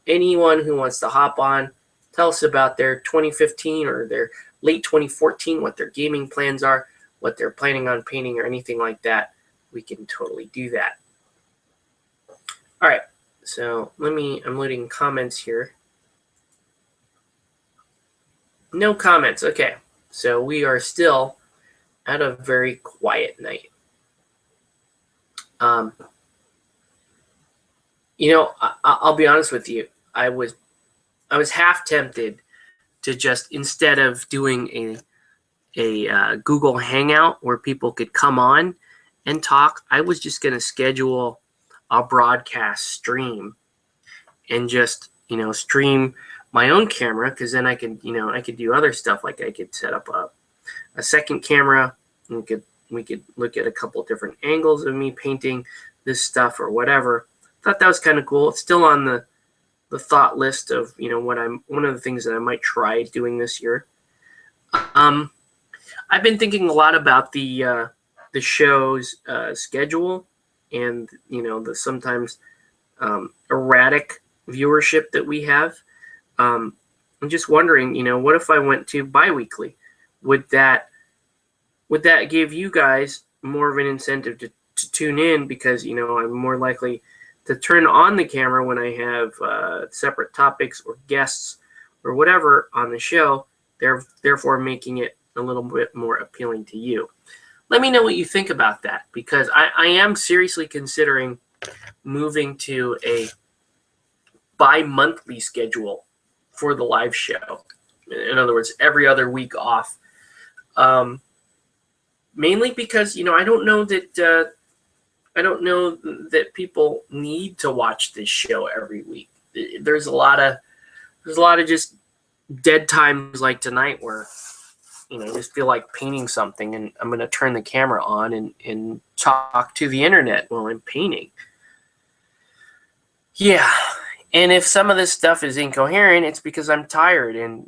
anyone who wants to hop on, tell us about their 2015 or their late 2014, what their gaming plans are, what they're planning on painting or anything like that. We can totally do that. All right, so I'm loading comments here. No comments. Okay, so we are still at a very quiet night. I'll be honest with you. I was half tempted to just, instead of doing a Google Hangout where people could come on and talk, I was just going to schedule a broadcast stream and just, stream my own camera, because then I could do other stuff. Like I could set up a second camera, and we could look at a couple different angles of me painting this stuff or whatever. Thought that was kind of cool. It's still on the thought list of one of the things that I might try doing this year. I've been thinking a lot about the show's schedule, and the sometimes erratic viewership that we have. I'm just wondering, what if I went to biweekly? Would that give you guys more of an incentive to tune in, because I'm more likely to turn on the camera when I have separate topics or guests or whatever on the show, therefore making it a little bit more appealing to you. Let me know what you think about that, because I am seriously considering moving to a bi-monthly schedule for the live show. In other words, every other week off. Mainly because I don't know that people need to watch this show every week. There's a lot of just dead times like tonight where I just feel like painting something, and I'm going to turn the camera on and talk to the internet while I'm painting. Yeah, and if some of this stuff is incoherent, it's because I'm tired, and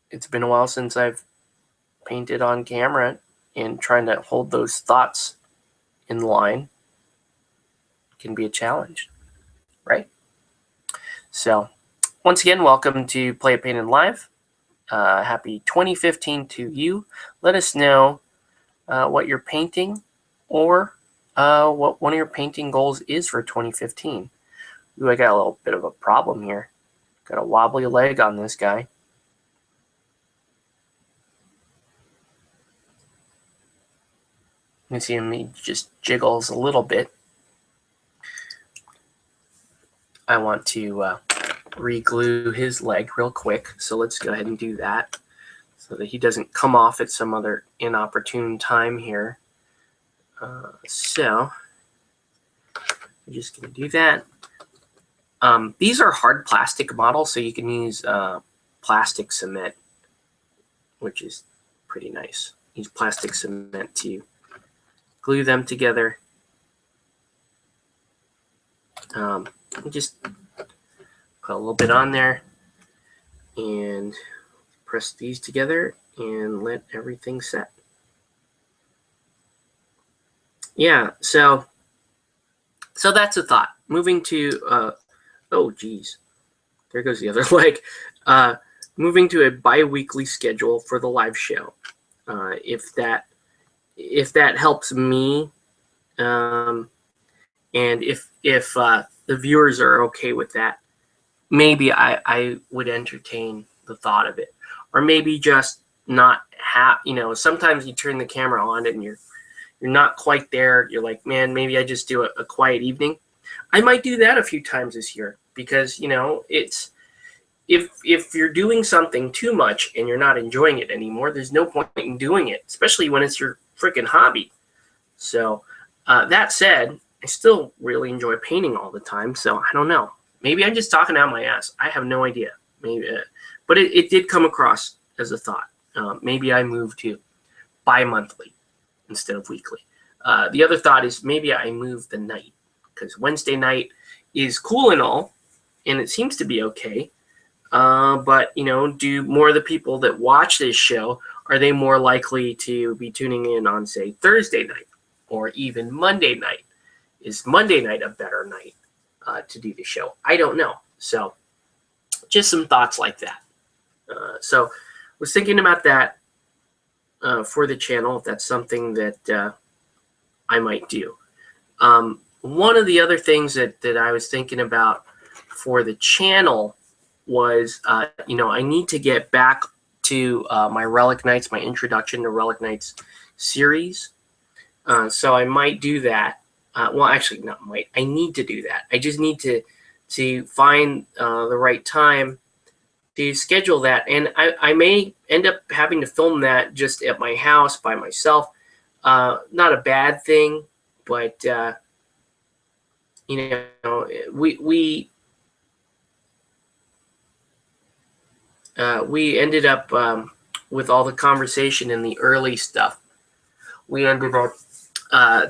it's been a while since I've painted on camera, and trying to hold those thoughts in line can be a challenge, right? So, once again, welcome to Play It Painted Live. Happy 2015 to you. Let us know what you're painting, or what one of your painting goals is for 2015. Ooh, I got a little bit of a problem here. Got a wobbly leg on this guy. You can see him, he just jiggles a little bit. I want to re-glue his leg real quick, so let's go ahead and do that so that he doesn't come off at some other inopportune time here. So I'm just going to do that. These are hard plastic models, so you can use plastic cement, which is pretty nice. Use plastic cement to glue them together. Just put a little bit on there and press these together and let everything set. Yeah, so that's a thought. Moving to oh geez, there goes the other leg. Moving to a bi-weekly schedule for the live show. If that helps me, and if the viewers are okay with that, maybe I would entertain the thought of it. Or maybe just not have, sometimes you turn the camera on and you're not quite there. You're like, man, maybe I just do a quiet evening. I might do that a few times this year, because it's if you're doing something too much and you're not enjoying it anymore, there's no point in doing it, especially when it's your freaking hobby. So that said, I still really enjoy painting all the time. So I don't know. Maybe I'm just talking out my ass. I have no idea. Maybe, but it did come across as a thought. Maybe I move to bi-monthly instead of weekly. The other thought is maybe I move the night, because Wednesday night is cool and all, and it seems to be okay. But do more of the people that watch this show, are they more likely to be tuning in on, say, Thursday night or even Monday night? Is Monday night a better night to do the show? I don't know. So just some thoughts like that. So I was thinking about that for the channel, if that's something that I might do. One of the other things that I was thinking about for the channel was, I need to get back to my Relic Knights, my Introduction to Relic Knights series. So I might do that. Well, actually, not might. I need to do that. I just need to find the right time to schedule that. And I may end up having to film that just at my house by myself. Not a bad thing, but, we ended up, with all the conversation and the early stuff, we ended up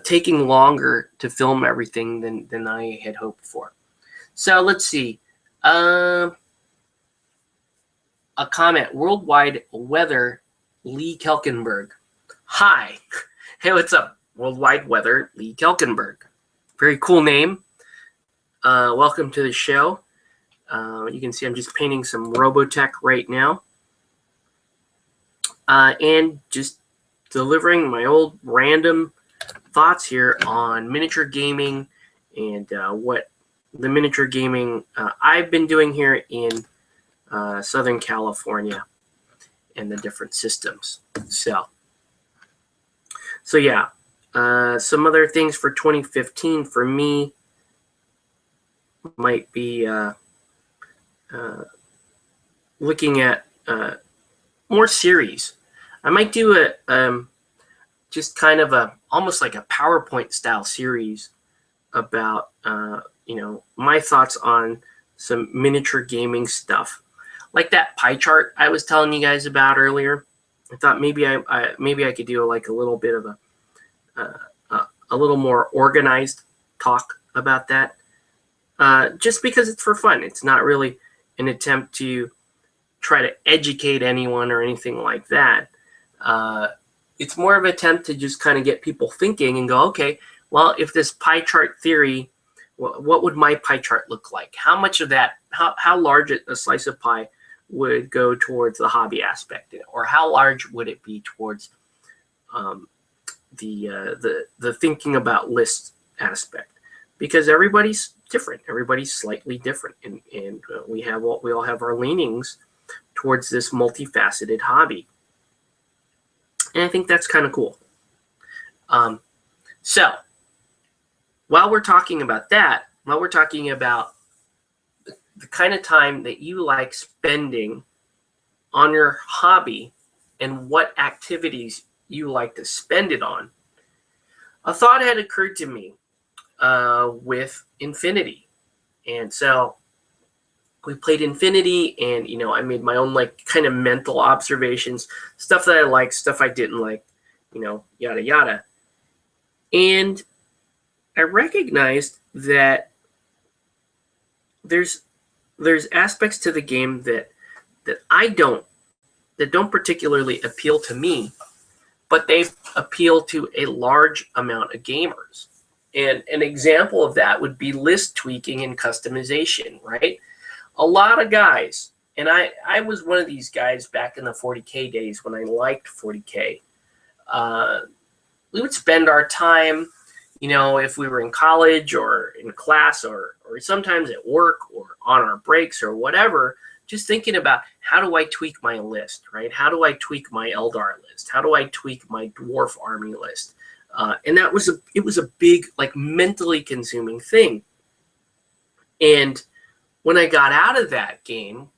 taking longer to film everything than I had hoped for. So let's see. a comment, worldwide weather, Lee Kelkenberg. Hi. Hey, what's up? Worldwide weather, Lee Kelkenberg. Very cool name. Welcome to the show. You can see I'm just painting some Robotech right now. And just delivering my old random thoughts here on miniature gaming and what the miniature gaming I've been doing here in Southern California and the different systems. So yeah, some other things for 2015 for me might be looking at more series. I might do a just kind of a almost like a PowerPoint style series about my thoughts on some miniature gaming stuff, like that pie chart I was telling you guys about earlier. I thought maybe I could do like a little bit of a little more organized talk about that, just because it's for fun. It's not really an attempt to try to educate anyone or anything like that. It's more of an attempt to just kind of get people thinking and go, okay, well, if this pie chart theory, what would my pie chart look like? How much of that, how large a slice of pie would go towards the hobby aspect, or how large would it be towards the thinking about list aspect? Because everybody's different, everybody's slightly different, and we all have our leanings towards this multifaceted hobby, and I think that's kind of cool. So while we're talking about that, while we're talking about the kind of time that you like spending on your hobby and what activities you like to spend it on, a thought had occurred to me with Infinity. And so we played Infinity, and I made my own like kind of mental observations, stuff that I liked, stuff I didn't like, yada yada. And I recognized that there's aspects to the game that don't particularly appeal to me, but they appeal to a large amount of gamers. And an example of that would be list tweaking and customization, right? A lot of guys, and I was one of these guys back in the 40K days when I liked 40K. We would spend our time, if we were in college or in class or sometimes at work or on our breaks or whatever, just thinking about how do I tweak my list, right? How do I tweak my Eldar list? How do I tweak my Dwarf army list? And it was a big, like, mentally consuming thing. And when I got out of that game,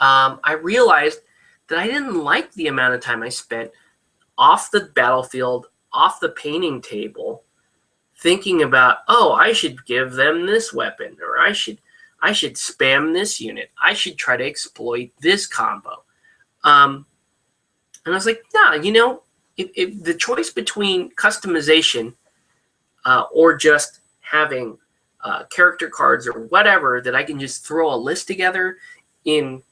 I realized that I didn't like the amount of time I spent off the battlefield, off the painting table, thinking about, oh, I should give them this weapon, or I should spam this unit. I should try to exploit this combo. And I was like, nah, if the choice between customization or just having character cards or whatever that I can just throw a list together in,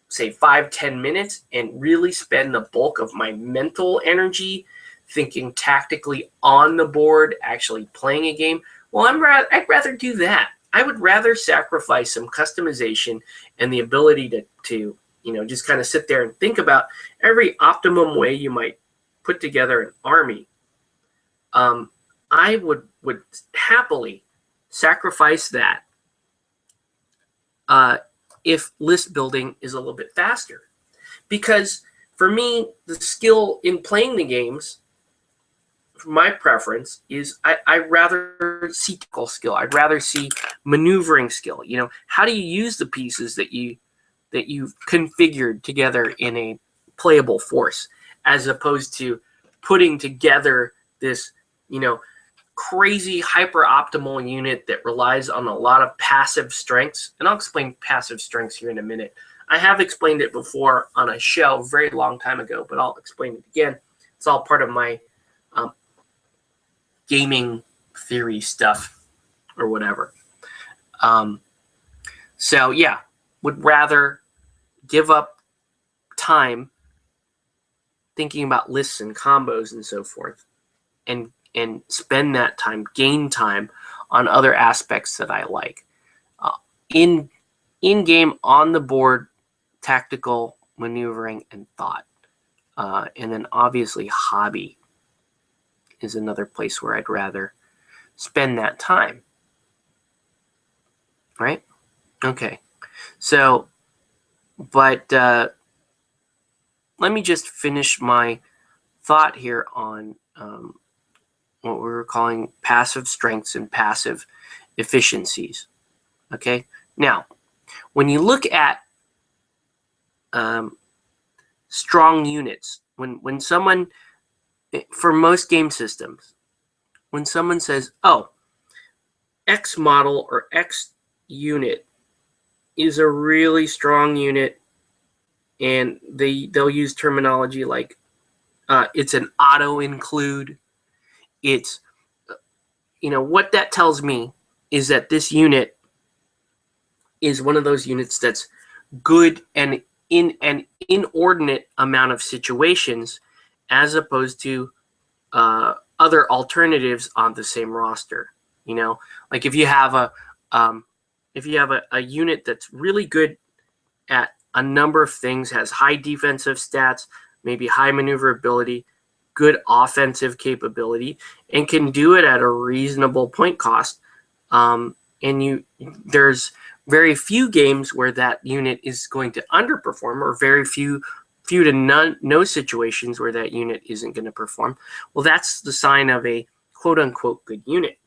say, 5-10 minutes and really spend the bulk of my mental energy thinking tactically on the board, actually playing a game, well, I'd rather do that. I would rather sacrifice some customization and the ability to just kind of sit there and think about every optimum way you might put together an army. I would happily sacrifice that if list building is a little bit faster. Because for me, the skill in playing the games, my preference is I'd rather see tactical skill. I'd rather see maneuvering skill. How do you use the pieces that you've configured together in a playable force, as opposed to putting together this, crazy hyper optimal unit that relies on a lot of passive strengths. And I'll explain passive strengths here in a minute. I have explained it before on a show a very long time ago, but I'll explain it again. It's all part of my gaming theory stuff or whatever. So yeah, would rather give up time thinking about lists and combos and so forth, and spend that time, gain time on other aspects that I like. In game, on the board, tactical maneuvering and thought. And then obviously hobby is another place where I'd rather spend that time. Right? Okay. So, but let me just finish my thought here on what we were calling passive strengths and passive efficiencies. Okay? Now, when you look at strong units, when someone, for most game systems, when someone says, oh, X model or X unit is a really strong unit, and they'll use terminology like it's an auto include. It's, what that tells me is that this unit is one of those units that's good and in an inordinate amount of situations, as opposed to other alternatives on the same roster. Like if you have a unit that's really good at a number of things, has high defensive stats, maybe high maneuverability, good offensive capability, and can do it at a reasonable point cost. There's very few games where that unit is going to underperform, or very few to no situations where that unit isn't going to perform. Well, that's the sign of a quote-unquote good unit.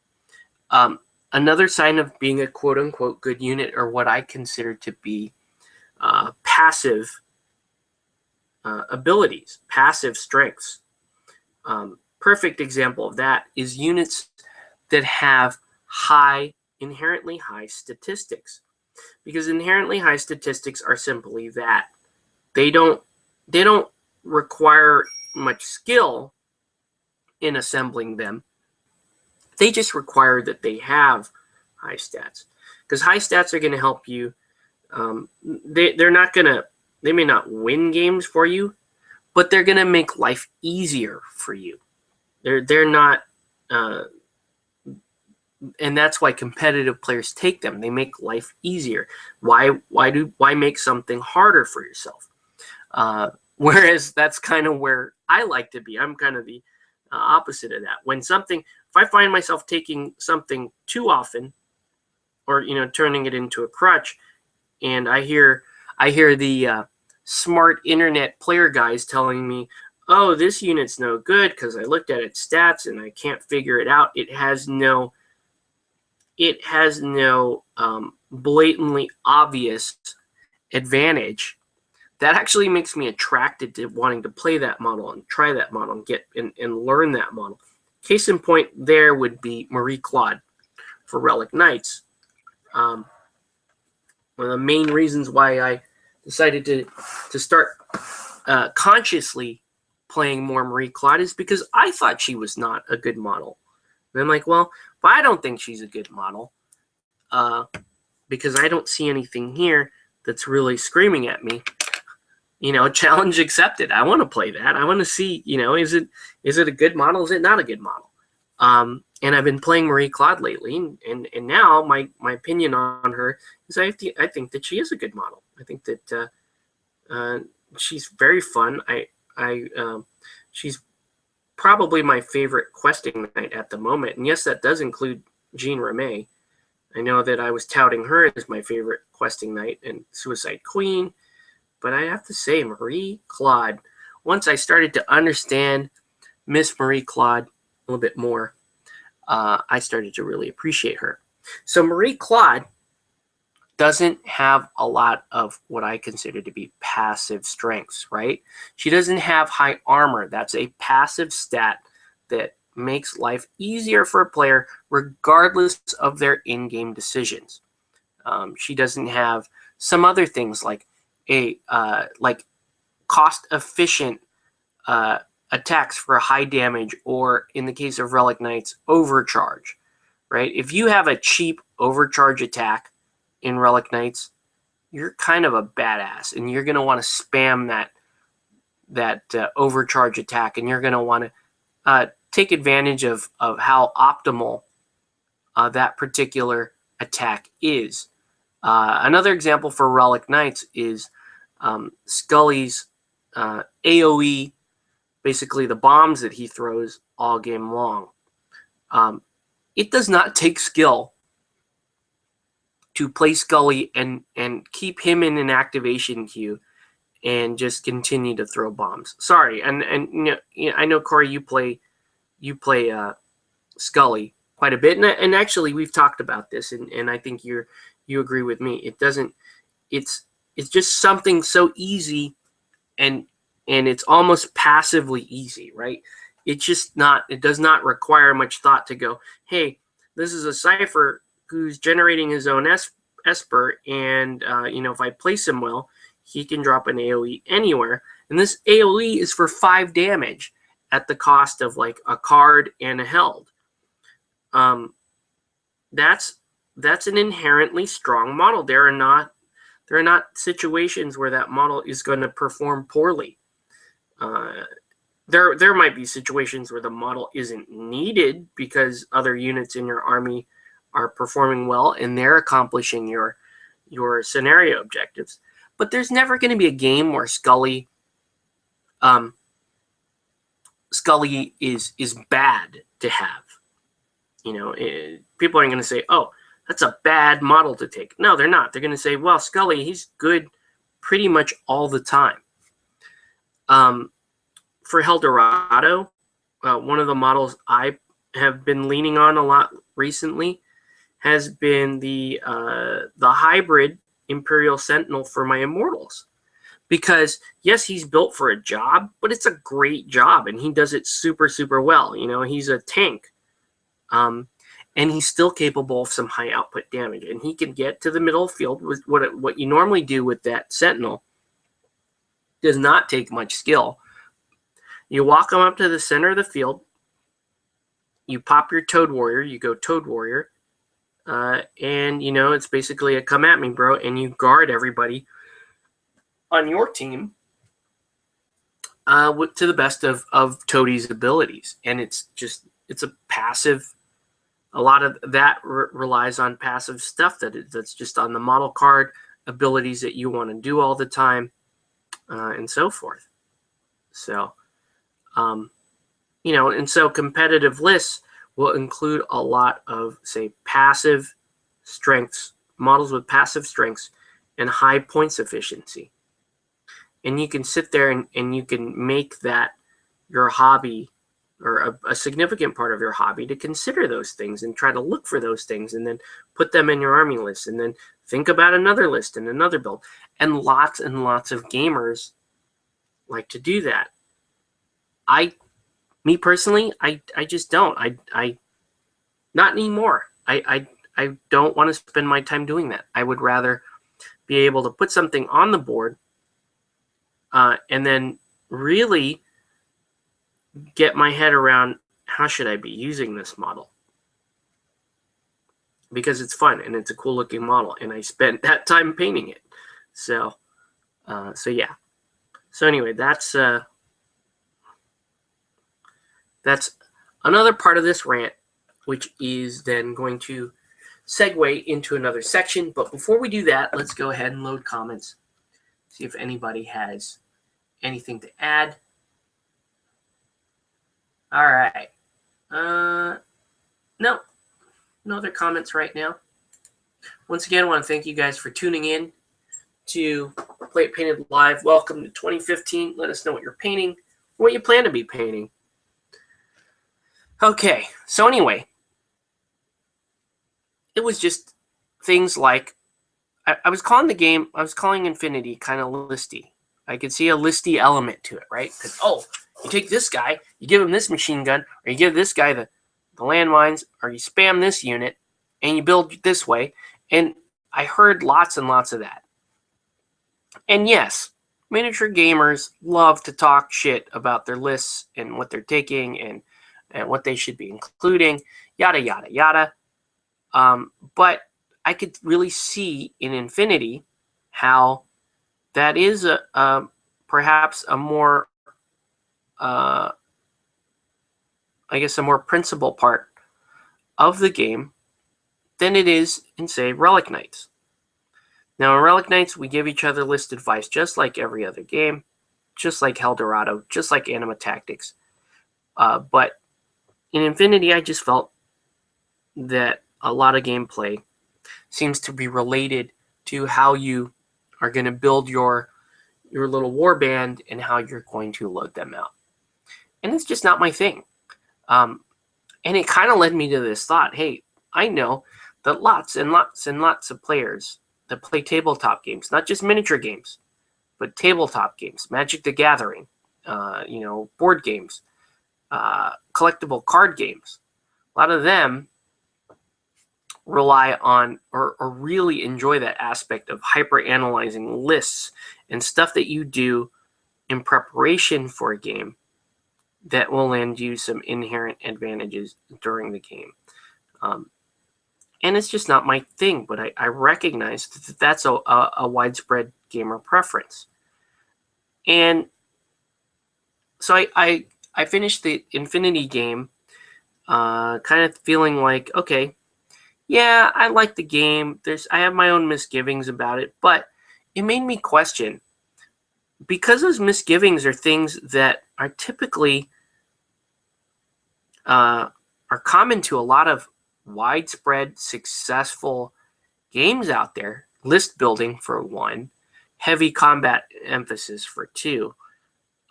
Another sign of being a quote-unquote good unit are what I consider to be passive abilities, passive strengths. Perfect example of that is units that have inherently high statistics. Because inherently high statistics are simply that. They don't require much skill in assembling them. They just require that they have high stats. Because high stats are going to help you. They may not win games for you, but they're going to make life easier for you. They're not, and that's why competitive players take them. They make life easier. Why make something harder for yourself? Whereas that's kind of where I like to be. I'm kind of the opposite of that. If I find myself taking something too often, or turning it into a crutch, and I hear the smart internet player guys telling me, oh, this unit's no good because I looked at its stats and I can't figure it out. It has no blatantly obvious advantage. That actually makes me attracted to wanting to play that model and try that model and get and learn that model. Case in point there would be Marie Claude for Relic Knights. One of the main reasons why I decided to start consciously playing more Marie Claude is because I thought she was not a good model. And I'm like, well, if I don't think she's a good model, because I don't see anything here that's really screaming at me, challenge accepted. I want to play that. I want to see, is it a good model? Is it not a good model? And I've been playing Marie Claude lately, and now my opinion on her is I think that she is a good model. I think that she's very fun. She's probably my favorite questing knight at the moment. And yes, that does include Jean Ramey. I know that I was touting her as my favorite questing knight and Suicide Queen, but I have to say Marie Claude, once I started to understand Miss Marie Claude a little bit more, I started to really appreciate her. So Marie Claude doesn't have a lot of what I consider to be passive strengths, right? She doesn't have high armor. That's a passive stat that makes life easier for a player regardless of their in-game decisions. She doesn't have some other things like like cost-efficient attacks for high damage, or in the case of Relic Knights, overcharge, right? If you have a cheap overcharge attack in Relic Knights, you're kind of a badass, and you're going to want to spam that overcharge attack, and you're going to want to take advantage of how optimal that particular attack is. Another example for Relic Knights is Scully's AoE, basically the bombs that he throws all game long. It does not take skill to play Scully and keep him in an activation queue and just continue to throw bombs. Sorry, and I know, Corey, you play Scully quite a bit, and actually we've talked about this, and I think you agree with me. It's just something so easy, and it's almost passively easy, right? It does not require much thought to go, hey, this is a Cypher who's generating his own Esper, and if I place him well, he can drop an AoE anywhere. And this AoE is for 5 damage at the cost of like a card and a held. That's an inherently strong model. There are not situations where that model is going to perform poorly. There might be situations where the model isn't needed because other units in your army are performing well and they're accomplishing your scenario objectives. But there's never going to be a game where Scully is bad to have. People aren't going to say, oh, that's a bad model to take. No, they're not. They're going to say, well, Scully, he's good pretty much all the time. For Helldorado, one of the models I have been leaning on a lot recently has been the hybrid Imperial Sentinel for my Immortals. Because, yes, he's built for a job, but it's a great job, and he does it super, super well. He's a tank. And he's still capable of some high output damage. And he can get to the middle of the field with what you normally do with that Sentinel. Does not take much skill. You walk him up to the center of the field. You pop your Toad Warrior. You go Toad Warrior. And, it's basically a come at me, bro. And you guard everybody on your team to the best of Toadie's abilities. And it's a passive. A lot of that relies on passive stuff that's just on the model card, abilities that you want to do all the time, and so forth. So, and so competitive lists will include a lot of, say, passive strengths, models with passive strengths and high points efficiency. And you can sit there and you can make that your hobby, or a significant part of your hobby, to consider those things and try to look for those things and then put them in your army list and then think about another list and another build. And lots of gamers like to do that. Me personally, I just don't. I not anymore. I don't want to spend my time doing that. I would rather be able to put something on the board and then really get my head around how should I be using this model, because it's fun and it's a cool looking model and I spent that time painting it. So yeah. So anyway, that's another part of this rant, which is then going to segue into another section. But before we do that, let's go ahead and load comments, see if anybody has anything to add. All right. No other comments right now. Once again, I want to thank you guys for tuning in to Play It Painted Live. Welcome to 2015. Let us know what you're painting, what you plan to be painting. Okay, so anyway, it was just things like, I was calling Infinity kind of listy. I could see a listy element to it, right? Because, you take this guy, you give him this machine gun, or you give this guy the landmines, or you spam this unit, and you build this way. And I heard lots and lots of that. And yes, miniature gamers love to talk shit about their lists and what they're taking and what they should be including, yada, yada, yada. But I could really see in Infinity how that is perhaps a more, I guess, a more principal part of the game than it is in, say, Relic Knights. Now, in Relic Knights, we give each other list advice just like every other game, just like Helldorado, just like Anima Tactics. But in Infinity, I just felt that a lot of gameplay seems to be related to how you are going to build your little warband and how you're going to load them out. And it's just not my thing. And it kind of led me to this thought, hey, I know that lots and lots and lots of players that play tabletop games, not just miniature games, but tabletop games, Magic the Gathering, board games, collectible card games. A lot of them rely on or really enjoy that aspect of hyper analyzing lists and stuff that you do in preparation for a game that will lend you some inherent advantages during the game. And it's just not my thing, but I recognize that that's a widespread gamer preference. And so I finished the Infinity game kind of feeling like, okay, yeah, I like the game. I have my own misgivings about it, but it made me question, because those misgivings are things that are typically are common to a lot of widespread successful games out there. List building for one, heavy combat emphasis for two.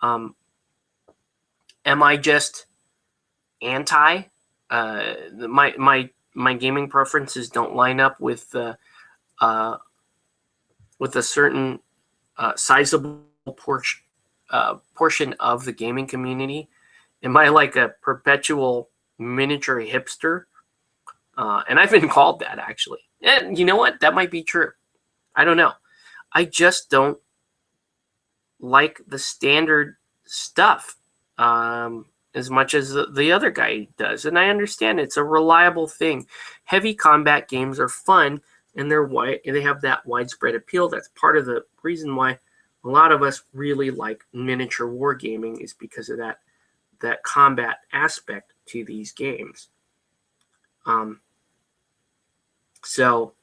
Am I just anti? My gaming preferences don't line up with a certain sizable portion of the gaming community. Am I like a perpetual miniature hipster? And I've been called that, actually. And you know what? That might be true. I don't know. I just don't like the standard stuff as much as the other guy does. And I understand it's a reliable thing. Heavy combat games are fun, and they have that widespread appeal. That's part of the reason why a lot of us really like miniature wargaming, is because of that combat aspect to these games. So,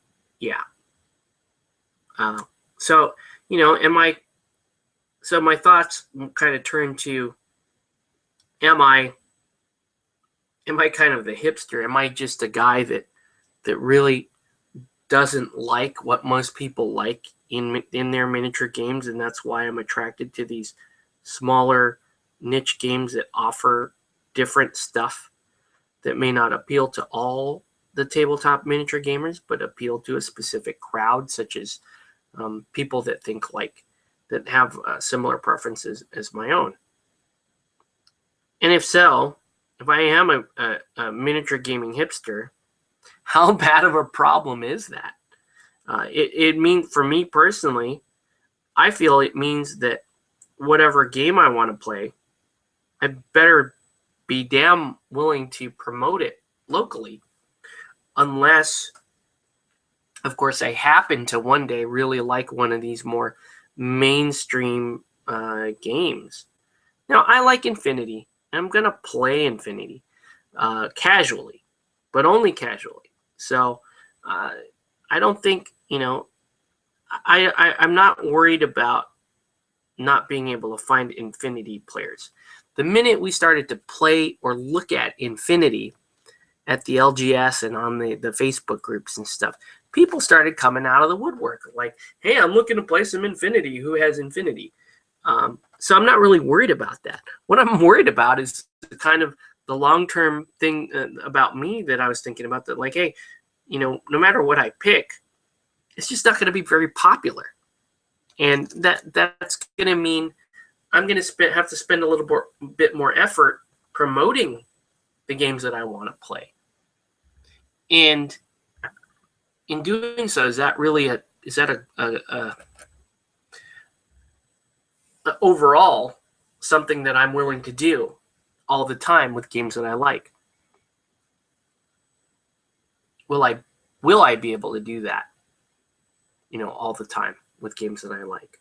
yeah. So my thoughts kind of turn to, am I kind of the hipster? Am I just a guy that really doesn't like what most people like in their miniature games, and that's why I'm attracted to these smaller niche games that offer different stuff that may not appeal to all the tabletop miniature gamers, but appeal to a specific crowd, such as people that think like, that have similar preferences as my own. And if so, if I am a miniature gaming hipster, how bad of a problem is that? It means, for me personally, I feel it means that whatever game I want to play, I better be damn willing to promote it locally, unless, of course, I happen to one day really like one of these more mainstream games. Now, I like Infinity. I'm going to play Infinity casually, but only casually. So I don't think, I'm not worried about not being able to find Infinity players. The minute we started to play or look at Infinity at the LGS and on the Facebook groups and stuff, people started coming out of the woodwork like, hey, I'm looking to play some Infinity. Who has Infinity? So I'm not really worried about that. What I'm worried about is kind of the long-term thing about me that I was thinking about, that like, hey, no matter what I pick, it's just not going to be very popular. And that's going to mean I'm going to have to spend a little bit more effort promoting the games that I want to play. And in doing so, is that really a overall something that I'm willing to do all the time with games that I like? Will I be able to do that, all the time? with games that I like.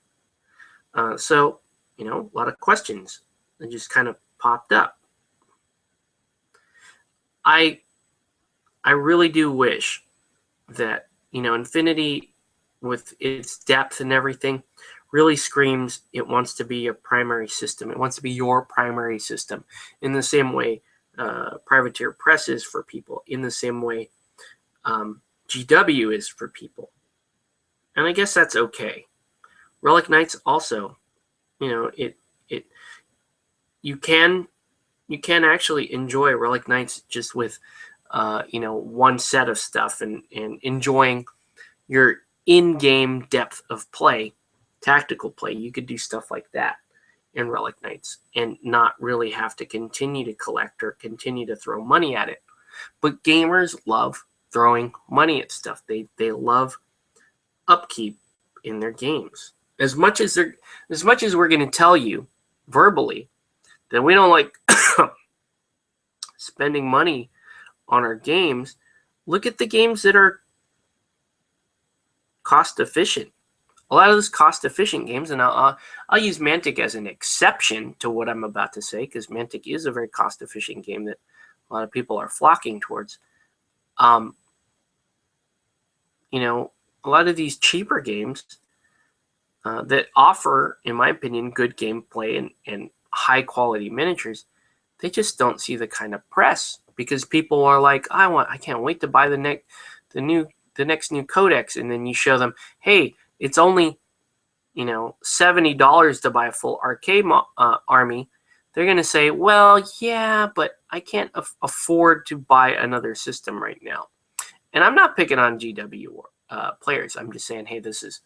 So, a lot of questions that just kind of popped up. I really do wish that, Infinity, with its depth and everything, really screams it wants to be a primary system. It wants to be your primary system in the same way Privateer Press is for people, in the same way GW is for people. And I guess that's okay. Relic Knights also, you can actually enjoy Relic Knights just with one set of stuff and enjoying your in-game depth of play, tactical play. You could do stuff like that in Relic Knights and not really have to continue to collect or continue to throw money at it. But gamers love throwing money at stuff. They love upkeep in their games. As much as we're going to tell you verbally that we don't like spending money on our games, look at the games that are cost efficient. A lot of those cost efficient games, and I'll use Mantic as an exception to what I'm about to say, because Mantic is a very cost efficient game that a lot of people are flocking towards. A lot of these cheaper games that offer, in my opinion, good gameplay and high quality miniatures, they just don't see the kind of press, because people are like, I can't wait to buy the next new codex, and then you show them, hey, it's only $70 to buy a full arcade army. They're going to say, well, yeah, but I can't afford to buy another system right now. And I'm not picking on GW players. I'm just saying, hey, this is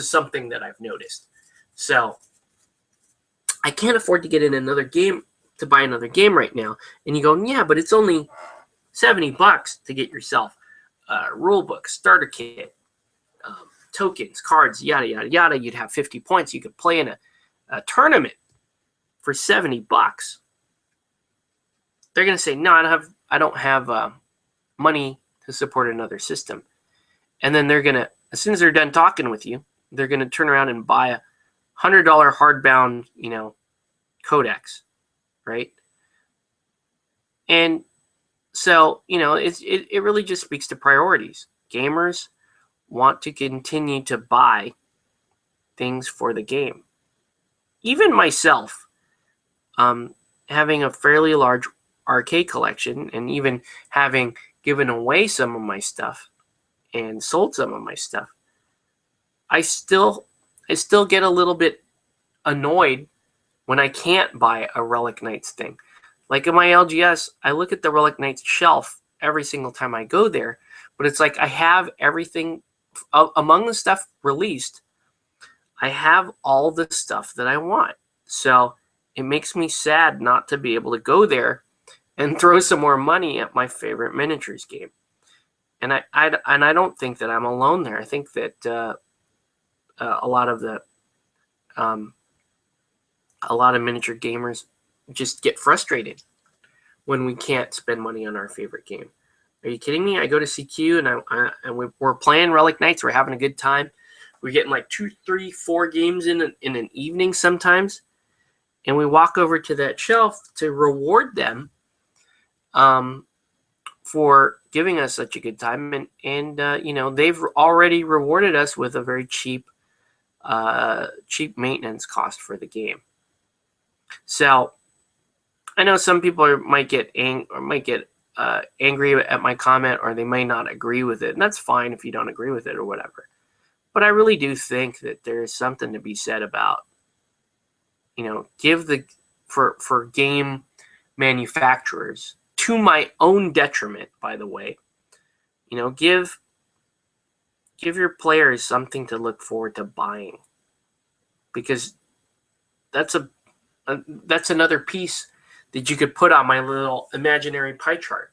something that I've noticed. So I can't afford to get in another game, to buy another game right now. And you go, yeah, but it's only $70 to get yourself a rule book, starter kit, tokens, cards, yada, yada, yada. You'd have 50 points. You could play in a tournament for $70. They're going to say, no, I don't have money to support another system. And then they're going to, as soon as they're done talking with you, they're going to turn around and buy a $100 hardbound, codex, right? And so, it really just speaks to priorities. Gamers want to continue to buy things for the game. Even myself, having a fairly large arcade collection and even having given away some of my stuff and sold some of my stuff, I still get a little bit annoyed when I can't buy a Relic Knights thing. Like in my LGS, I look at the Relic Knights shelf every single time I go there, but it's like I have everything among the stuff released. I have all the stuff that I want. So it makes me sad not to be able to go there and throw some more money at my favorite miniatures game. And I don't think that I'm alone there. I think that a lot of miniature gamers just get frustrated when we can't spend money on our favorite game. Are you kidding me? I go to CQ and we're playing Relic Knights. We're having a good time. We're getting like 2, 3, 4 games in an evening sometimes. And we walk over to that shelf to reward them for giving us such a good time. And they've already rewarded us with a very cheap maintenance cost for the game. So I know some people might get angry at my comment, or they may not agree with it, and that's fine if you don't agree with it or whatever. But I really do think that there is something to be said about, for game manufacturers, to my own detriment, by the way, give your players something to look forward to buying, because that's another piece that you could put on my little imaginary pie chart,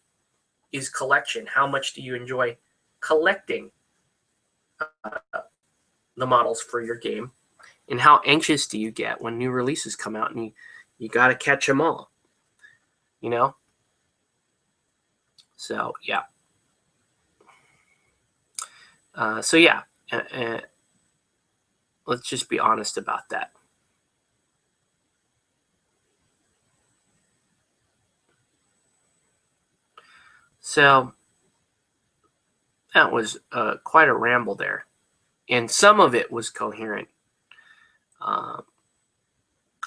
is collection. How much do you enjoy collecting the models for your game? And how anxious do you get when new releases come out and you got to catch them all? So, yeah. Let's just be honest about that. So that was quite a ramble there. And some of it was coherent. I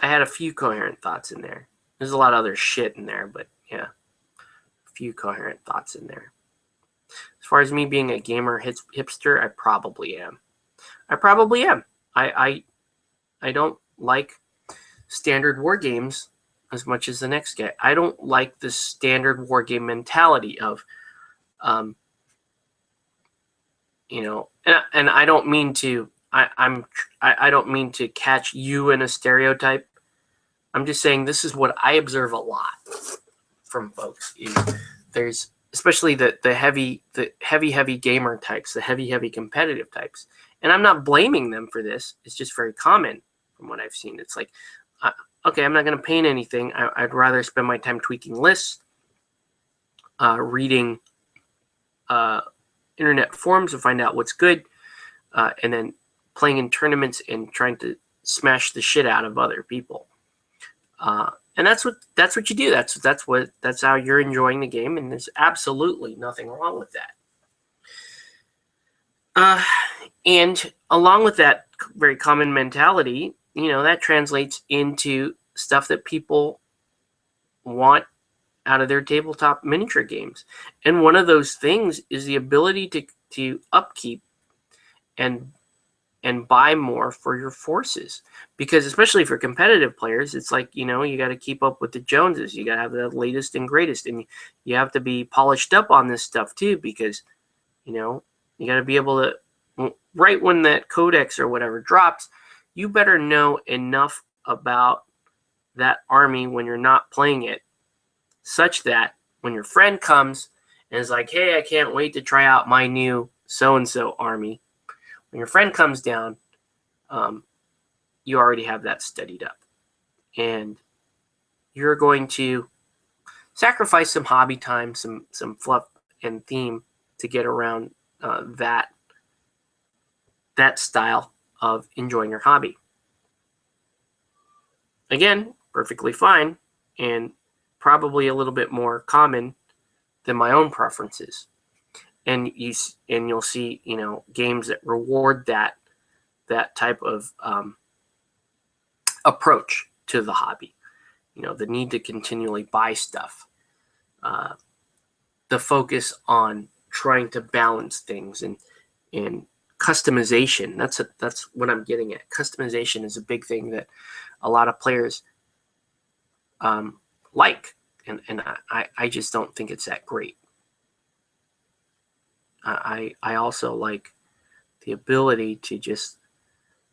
had a few coherent thoughts in there. There's a lot of other shit in there, but yeah, a few coherent thoughts in there. As far as me being a gamer hipster, I probably am. I don't like standard war games as much as the next guy. I don't like the standard war game mentality of, and I don't mean to. I don't mean to catch you in a stereotype. I'm just saying this is what I observe a lot from folks. There's especially the heavy gamer types, the heavy competitive types, and I'm not blaming them for this. It's just very common from what I've seen. It's like, okay, I'm not going to paint anything. I'd rather spend my time tweaking lists, reading internet forums to find out what's good, and then playing in tournaments and trying to smash the shit out of other people. And that's what you do. That's how you're enjoying the game, and there's absolutely nothing wrong with that. And along with that very common mentality, that translates into stuff that people want out of their tabletop miniature games. And one of those things is the ability to upkeep and buy more for your forces. Because especially for competitive players, it's like, you got to keep up with the Joneses. You got to have the latest and greatest. And you have to be polished up on this stuff too, because, you got to be able to, right when that codex or whatever drops, you better know enough about that army when you're not playing it, such that when your friend comes and is like, hey, I can't wait to try out my new so-and-so army, when your friend comes down, you already have that studied up. And you're going to sacrifice some hobby time, some fluff and theme to get around that style of enjoying your hobby. Again, perfectly fine, and probably a little bit more common than my own preferences. And you'll see, games that reward that type of approach to the hobby. The need to continually buy stuff, the focus on trying to balance things, and customization. That's what I'm getting at. Customization is a big thing that a lot of players like, and I just don't think it's that great. I also like the ability to just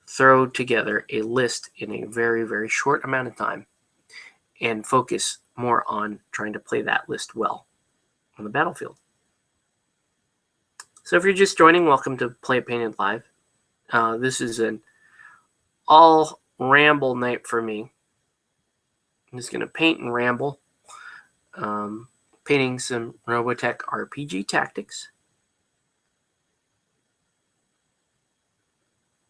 throw together a list in a very, very short amount of time and focus more on trying to play that list well on the battlefield. So if you're just joining, welcome to Play It Painted Live. This is an all ramble night for me. I'm just going to paint and ramble, painting some Robotech RPG Tactics.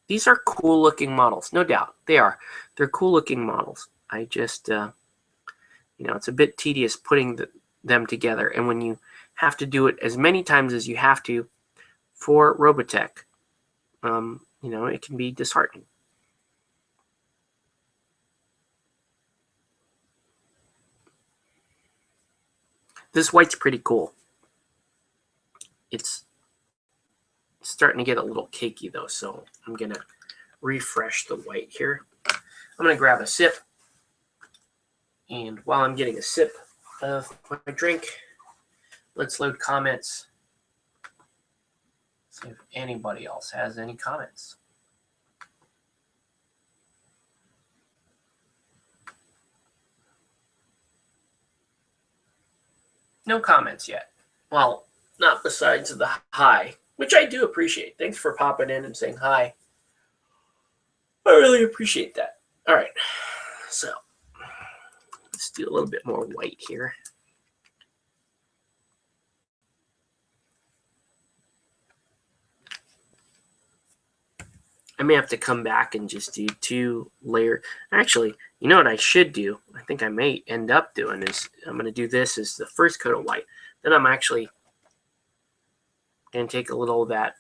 These are cool looking models, no doubt. They are. They're cool looking models. I just, it's a bit tedious putting them together. And when you have to do it as many times as you have to for Robotech, it can be disheartening. This white's pretty cool. It's starting to get a little cakey though, so I'm going to refresh the white here. I'm going to grab a sip. And while I'm getting a sip of my drink, let's load comments. See if anybody else has any comments. No comments yet. Well, not besides the hi, which I do appreciate. Thanks for popping in and saying hi. I really appreciate that. All right, so let's do a little bit more white here. I may have to come back and just do 2 layer. Actually, you know what I should do? I think I may end up doing is I'm going to do this as the first coat of white. Then I'm actually going to take a little of that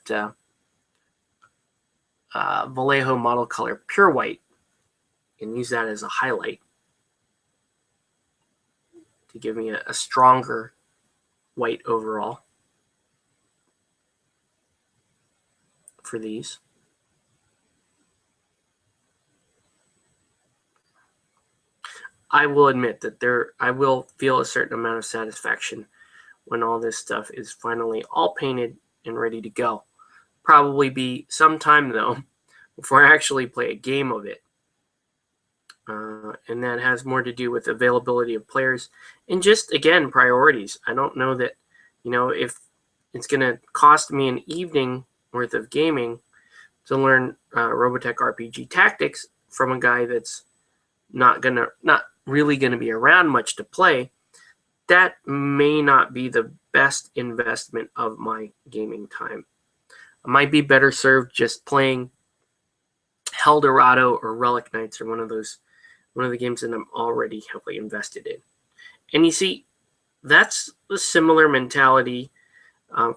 Vallejo Model Color Pure White and use that as a highlight to give me a stronger white overall for these. I will admit that I will feel a certain amount of satisfaction when all this stuff is finally all painted and ready to go. Probably be some time though before I actually play a game of it. And that has more to do with availability of players and just, again, priorities. I don't know that, if it's going to cost me an evening worth of gaming to learn Robotech RPG Tactics from a guy that's not really going to be around much to play. That may not be the best investment of my gaming time. I might be better served just playing Eldorado or Relic Knights or one of the games that I'm already heavily invested in. And you see, that's a similar mentality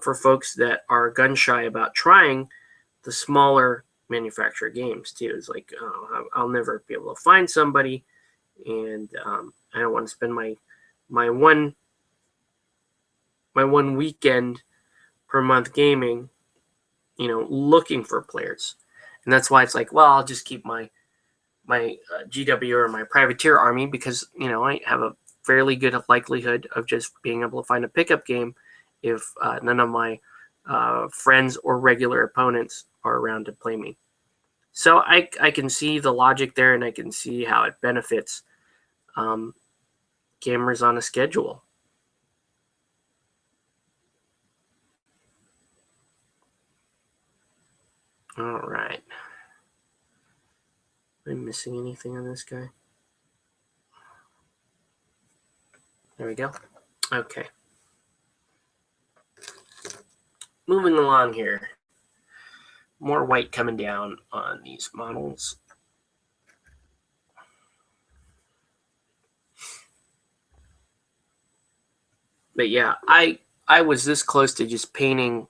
for folks that are gun shy about trying the smaller manufacturer games too. It's like, oh, I'll never be able to find somebody, and I don't want to spend my one weekend per month gaming, looking for players. And that's why it's like, well, I'll just keep my GW or my privateer army because, I have a fairly good likelihood of just being able to find a pickup game if none of my friends or regular opponents are around to play me. So I can see the logic there, and I can see how it benefits gamers on a schedule. All right. Am I missing anything on this guy? There we go. Okay. Moving along here. More white coming down on these models. But yeah, I was this close to just putting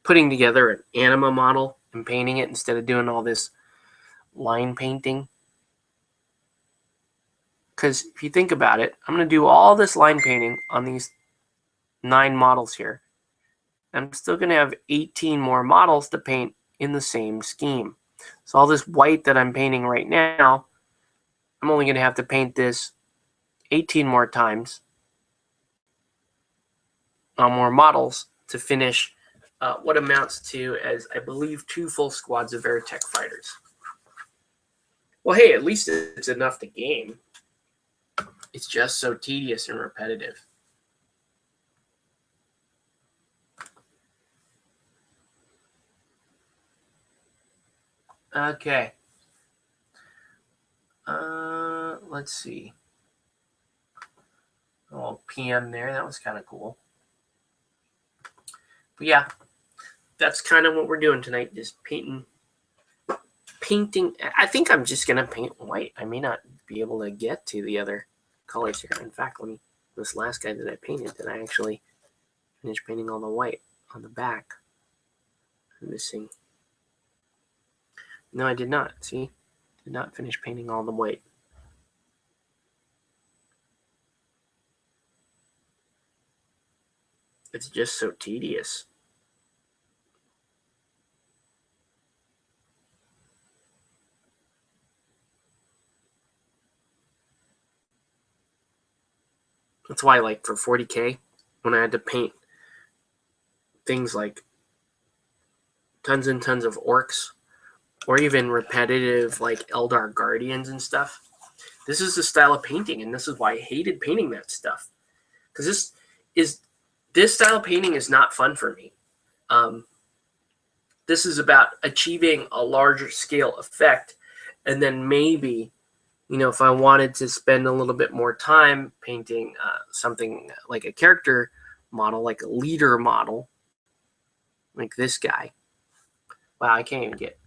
together an anima model and painting it instead of doing all this line painting. Because if you think about it, I'm going to do all this line painting on these 9 models here. I'm still going to have 18 more models to paint in the same scheme. So all this white that I'm painting right now, I'm only going to have to paint this 18 more times on more models to finish what amounts to, as I believe, 2 full squads of Veritech fighters. Well, hey, at least it's enough to game. It's just so tedious and repetitive. Okay. Let's see. A little PM there. That was kind of cool. But yeah, that's kind of what we're doing tonight. Just painting. I think I'm just going to paint white. I may not be able to get to the other colors here. In fact, this last guy that I painted, did I actually finish painting all the white on the back? I'm missing. No, I did not. See? Did not finish painting all the white. It's just so tedious. That's why, like, for 40K, when I had to paint things like tons and tons of orcs, or even repetitive, like, Eldar Guardians and stuff, this is the style of painting, and this is why I hated painting that stuff. Because this style of painting is not fun for me. This is about achieving a larger scale effect, and then maybe, if I wanted to spend a little bit more time painting something like a character model, like a leader model, like this guy. Wow, I can't even get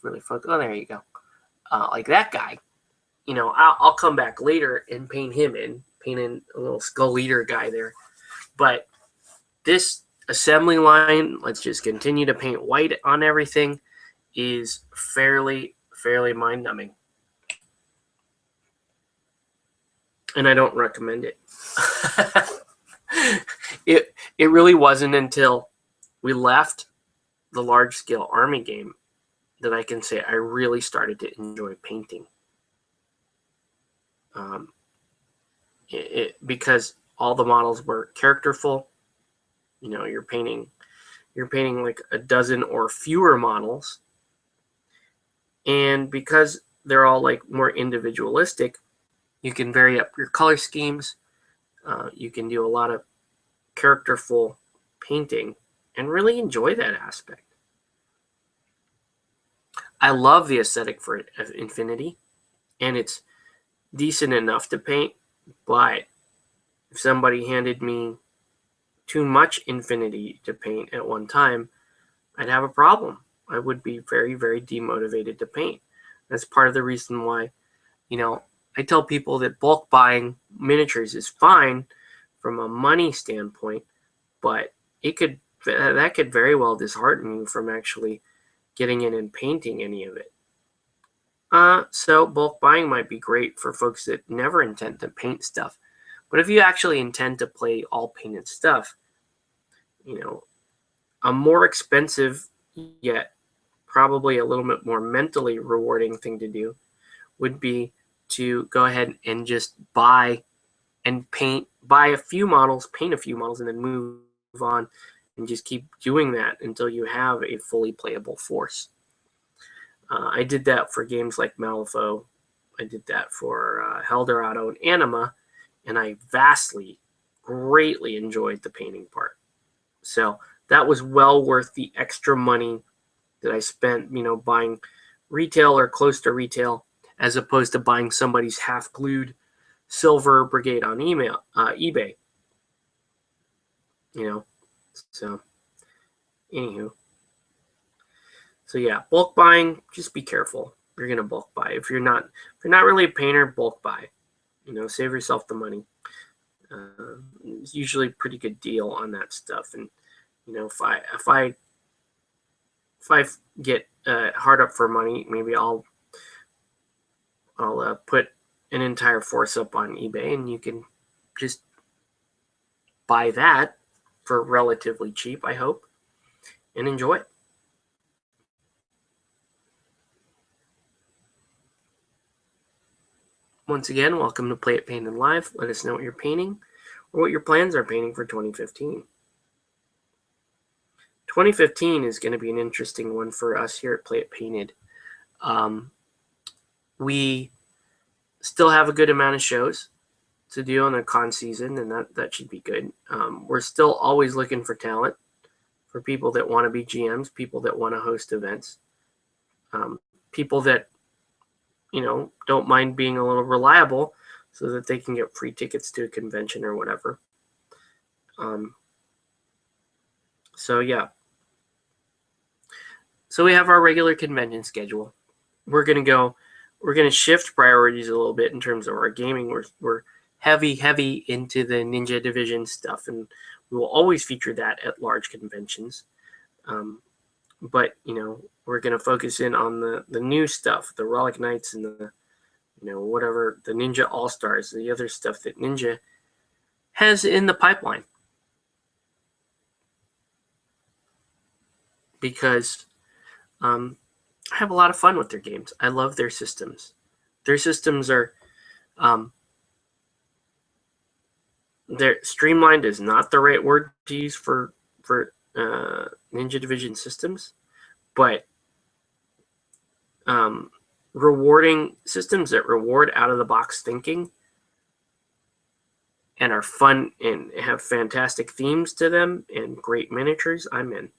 really focus. Oh, there you go. Like that guy. You know, I'll come back later and paint in a little skull eater guy there. But this assembly line, let's just continue to paint white on everything, is fairly mind-numbing. And I don't recommend it. It really wasn't until we left the large-scale army game that I can say I really started to enjoy painting. Because all the models were characterful. You know, you're painting like a dozen or fewer models, and because they're all like more individualistic, you can vary up your color schemes. You can do a lot of characterful painting and really enjoy that aspect. I love the aesthetic for Infinity, and it's decent enough to paint, but if somebody handed me too much Infinity to paint at one time, I'd have a problem. I would be very demotivated to paint. That's part of the reason why, you know, I tell people that bulk buying miniatures is fine from a money standpoint, but that could very well dishearten you from actually getting in and painting any of it. So bulk buying might be great for folks that never intend to paint stuff. But if you actually intend to play all painted stuff, you know, a more expensive yet probably a little bit more mentally rewarding thing to do would be to go ahead and just buy a few models, paint a few models, and then move on and just keep doing that until you have a fully playable force. I did that for games like Malifaux. I did that for Helldorado and Anima, and I greatly enjoyed the painting part. So that was well worth the extra money that I spent, you know, buying retail or close to retail, as opposed to buying somebody's half-glued Silver Brigade on eBay. You know, so anywho. So yeah, bulk buying, just be careful. You're gonna bulk buy. If you're not really a painter, bulk buy. You know, save yourself the money. It's usually a pretty good deal on that stuff. And you know, if I get hard up for money, maybe I'll put an entire force up on eBay, and you can just buy that for relatively cheap, I hope, and enjoy it. Once again, welcome to Play It Painted Live. Let us know what you're painting or what your plans are painting for 2015. 2015 is going to be an interesting one for us here at Play It Painted. We still have a good amount of shows to do on the con season, and that should be good. We're still always looking for talent, for people that want to be GMs, people that want to host events, people that, you know, don't mind being a little reliable so that they can get free tickets to a convention or whatever. So yeah. So we have our regular convention schedule. We're going to shift priorities a little bit in terms of our gaming. We're heavy into the Ninja Division stuff, and we will always feature that at large conventions. But, you know, we're going to focus in on the new stuff, the Relic Knights and the, you know, whatever, the Ninja All-Stars, the other stuff that Ninja has in the pipeline. Because I have a lot of fun with their games. I love their systems. Their systems are, they're streamlined is not the right word to use for Ninja Division systems, but rewarding systems that reward out of the box thinking and are fun and have fantastic themes to them and great miniatures, I'm in.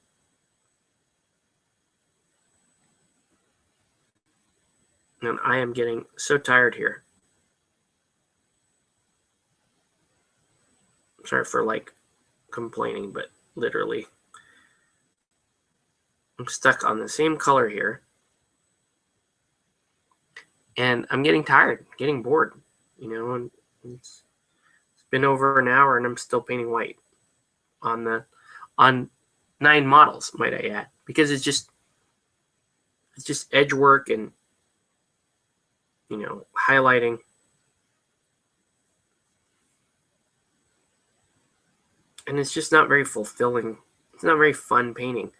And I am getting so tired here. Sorry for like complaining, but literally I'm stuck on the same color here And I'm getting tired, getting bored, and it's been over an hour and I'm still painting white on 9 models, might I add, because it's just edge work and highlighting. And it's just not very fulfilling. It's not very fun painting.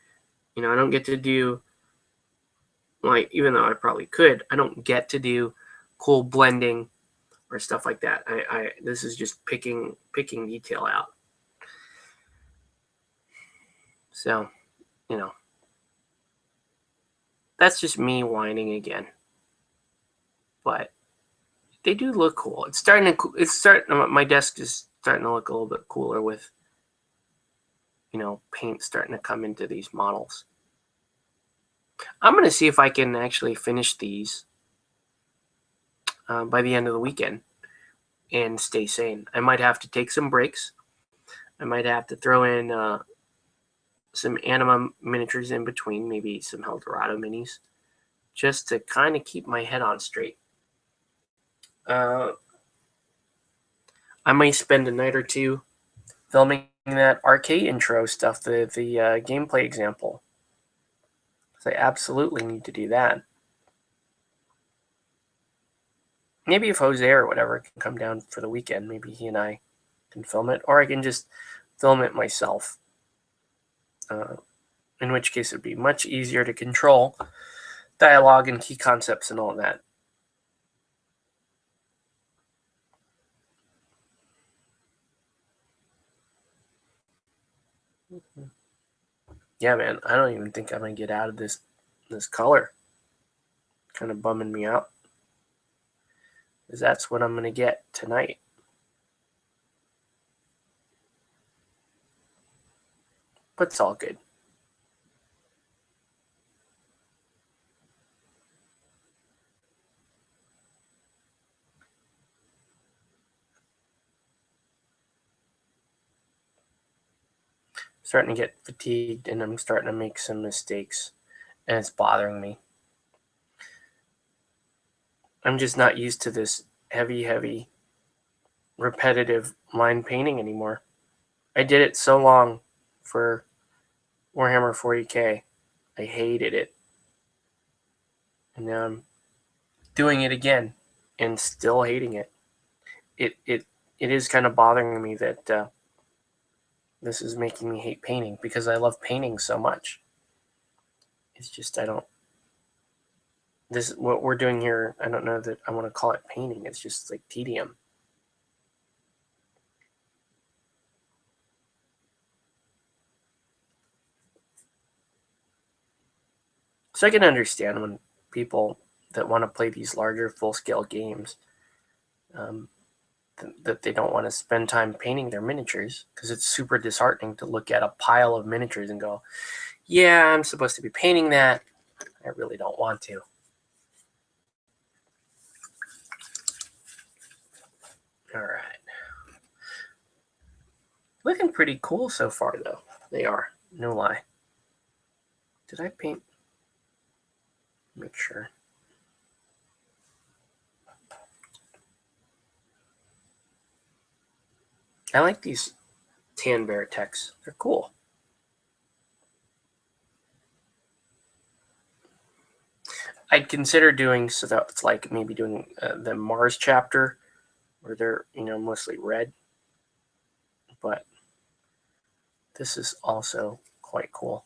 I don't get to do, like, even though I probably could, I don't get to do cool blending or stuff like that. This is just picking detail out. So, that's just me whining again. But they do look cool. My desk is starting to look a little bit cooler with, paint starting to come into these models. I'm going to see if I can actually finish these by the end of the weekend and stay sane. I might have to take some breaks. I might have to throw in some Anima miniatures in between, maybe some Eldorado minis, just to kind of keep my head on straight. I might spend a night or two filming that arcade intro stuff, the gameplay example. So I absolutely need to do that. Maybe if Jose or whatever can come down for the weekend, maybe he and I can film it, or I can just film it myself. In which case it would be much easier to control dialogue and key concepts and all that. Yeah, man, I don't even think I'm going to get out of this color. Kind of bumming me out. Because that's what I'm going to get tonight. But it's all good. Starting to get fatigued and I'm starting to make some mistakes. And it's bothering me. I'm just not used to this heavy, repetitive line painting anymore. I did it so long for Warhammer 40k. I hated it. And now I'm doing it again and still hating it. It is kind of bothering me that this is making me hate painting because I love painting so much. It's just what we're doing here, I don't know that I want to call it painting. It's just like tedium. So I can understand when people that want to play these larger full-scale games that they don't want to spend time painting their miniatures because it's super disheartening to look at a pile of miniatures and go, yeah, I'm supposed to be painting that. I really don't want to. All right. Looking pretty cool so far, though. They are. No lie. Did I paint? Make sure. I like these Tan Bear techs. They're cool. I'd consider doing so that's like maybe doing the Mars chapter where they're mostly red, but this is also quite cool.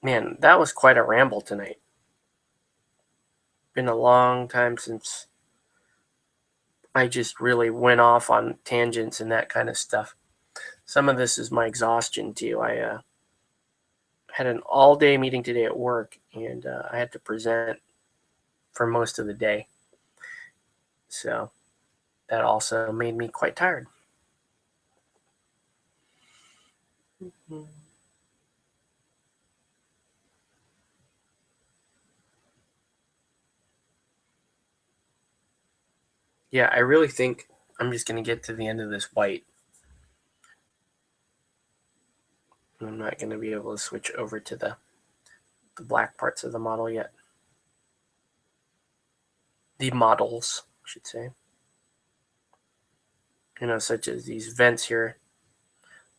Man, that was quite a ramble tonight. Been a long time since I just really went off on tangents and that kind of stuff. Some of this is my exhaustion too. I had an all-day meeting today at work, and I had to present for most of the day. So that also made me quite tired. Mm-hmm. Yeah, I really think I'm just going to get to the end of this white. I'm not going to be able to switch over to the black parts of the model yet. The models, I should say. You know, such as these vents here,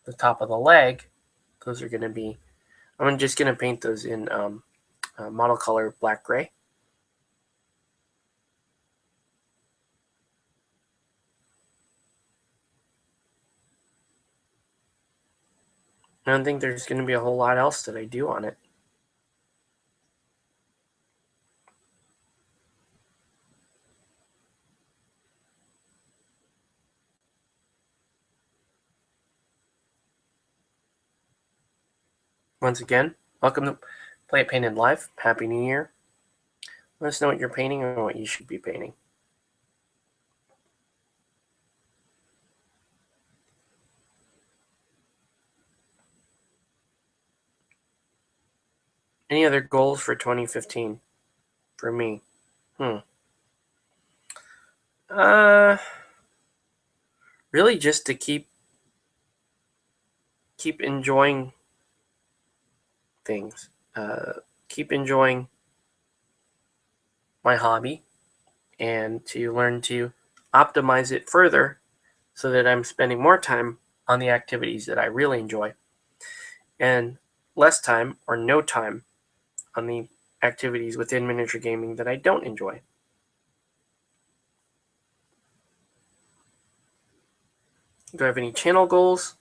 the top of the leg. Those are going to be, I'm just going to paint those in model color black gray. I don't think there's going to be a whole lot else that I do on it. Once again, welcome to Play It Painted Live. Happy New Year. Let us know what you're painting or what you should be painting. Any other goals for 2015 for me? Really just to keep enjoying things. Keep enjoying my hobby and to learn to optimize it further so that I'm spending more time on the activities that I really enjoy and less time or no time on the activities within miniature gaming that I don't enjoy. Do I have any channel goals?